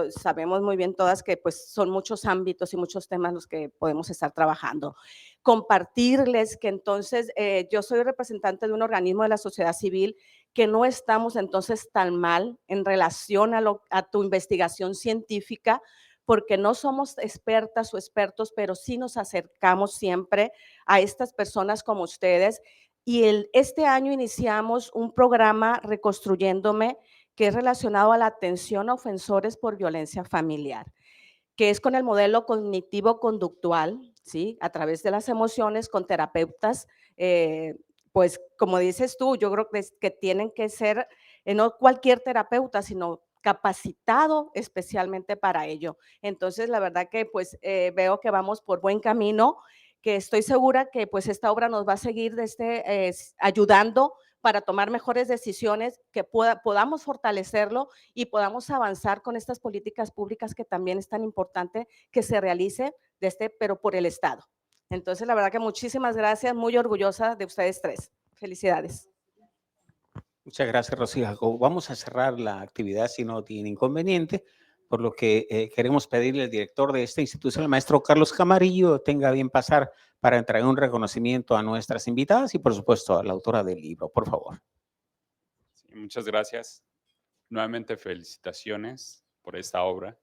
sabemos muy bien todas que pues son muchos ámbitos y muchos temas los que podemos estar trabajando. Compartirles que entonces yo soy representante de un organismo de la sociedad civil, que no estamos entonces tan mal en relación a tu investigación científica, porque no somos expertas o expertos, pero sí nos acercamos siempre a estas personas como ustedes. Y este año iniciamos un programa Reconstruyéndome, que es relacionado a la atención a ofensores por violencia familiar, que es con el modelo cognitivo-conductual, ¿sí? A través de las emociones, con terapeutas, pues como dices tú, yo creo que tienen que ser, no cualquier terapeuta, sino capacitado especialmente para ello. Entonces, la verdad que pues veo que vamos por buen camino, que estoy segura que pues esta obra nos va a seguir ayudando para tomar mejores decisiones, que podamos fortalecerlo y podamos avanzar con estas políticas públicas que también es tan importante que se realice pero por el Estado. Entonces, la verdad que muchísimas gracias, muy orgullosa de ustedes tres. Felicidades. Muchas gracias, Rocío Jacobo. Vamos a cerrar la actividad si no tiene inconveniente, por lo que queremos pedirle al director de esta institución, el maestro Carlos Camarillo, tenga bien pasar para entregar un reconocimiento a nuestras invitadas y, por supuesto, a la autora del libro. Por favor. Sí, muchas gracias. Nuevamente felicitaciones por esta obra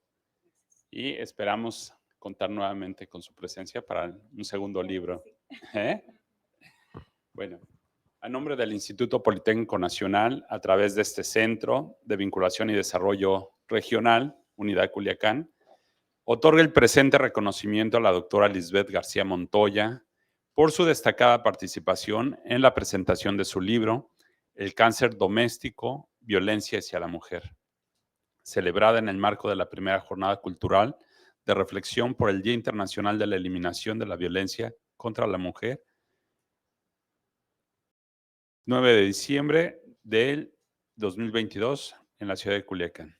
y esperamos contar nuevamente con su presencia para un segundo libro. Bueno, a nombre del Instituto Politécnico Nacional, a través de este Centro de Vinculación y Desarrollo Regional, Unidad Culiacán, otorga el presente reconocimiento a la doctora Lisbeth García Montoya por su destacada participación en la presentación de su libro El cáncer doméstico, violencia hacia la mujer, celebrada en el marco de la primera jornada cultural de reflexión por el Día Internacional de la Eliminación de la Violencia contra la Mujer, 9 de diciembre del 2022 en la ciudad de Culiacán.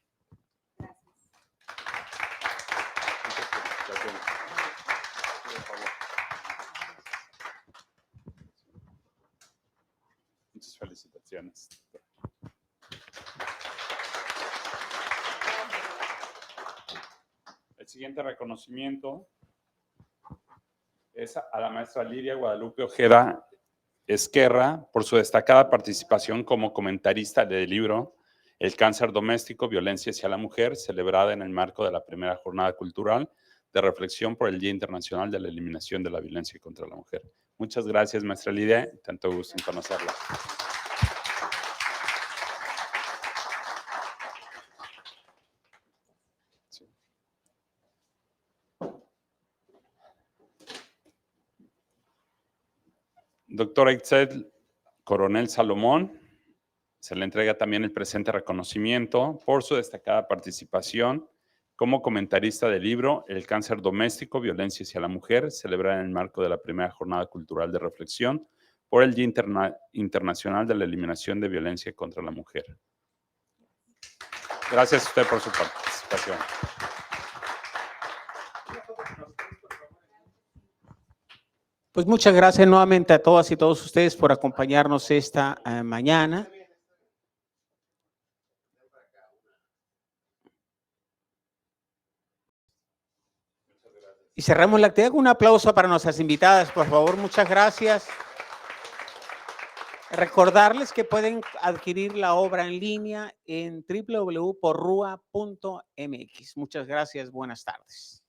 Muchas felicitaciones. El siguiente reconocimiento es a la maestra Lidia Guadalupe Ojeda Esquerra por su destacada participación como comentarista del libro El cáncer doméstico, violencia hacia la mujer, celebrada en el marco de la primera jornada cultural de reflexión por el Día Internacional de la Eliminación de la Violencia contra la Mujer. Muchas gracias, maestra Lidia, tanto gusto en conocerla. Sí. Doctora Itzel Coronel Salomón, se le entrega también el presente reconocimiento por su destacada participación como comentarista del libro El cáncer doméstico, violencia hacia la mujer, celebrada en el marco de la primera jornada cultural de reflexión por el Día Internacional de la Eliminación de Violencia contra la Mujer. Gracias a usted por su participación. Pues muchas gracias nuevamente a todas y todos ustedes por acompañarnos esta mañana. Y cerramos la actividad con un aplauso para nuestras invitadas, por favor. Muchas gracias. Recordarles que pueden adquirir la obra en línea en www.porrua.mx. Muchas gracias. Buenas tardes.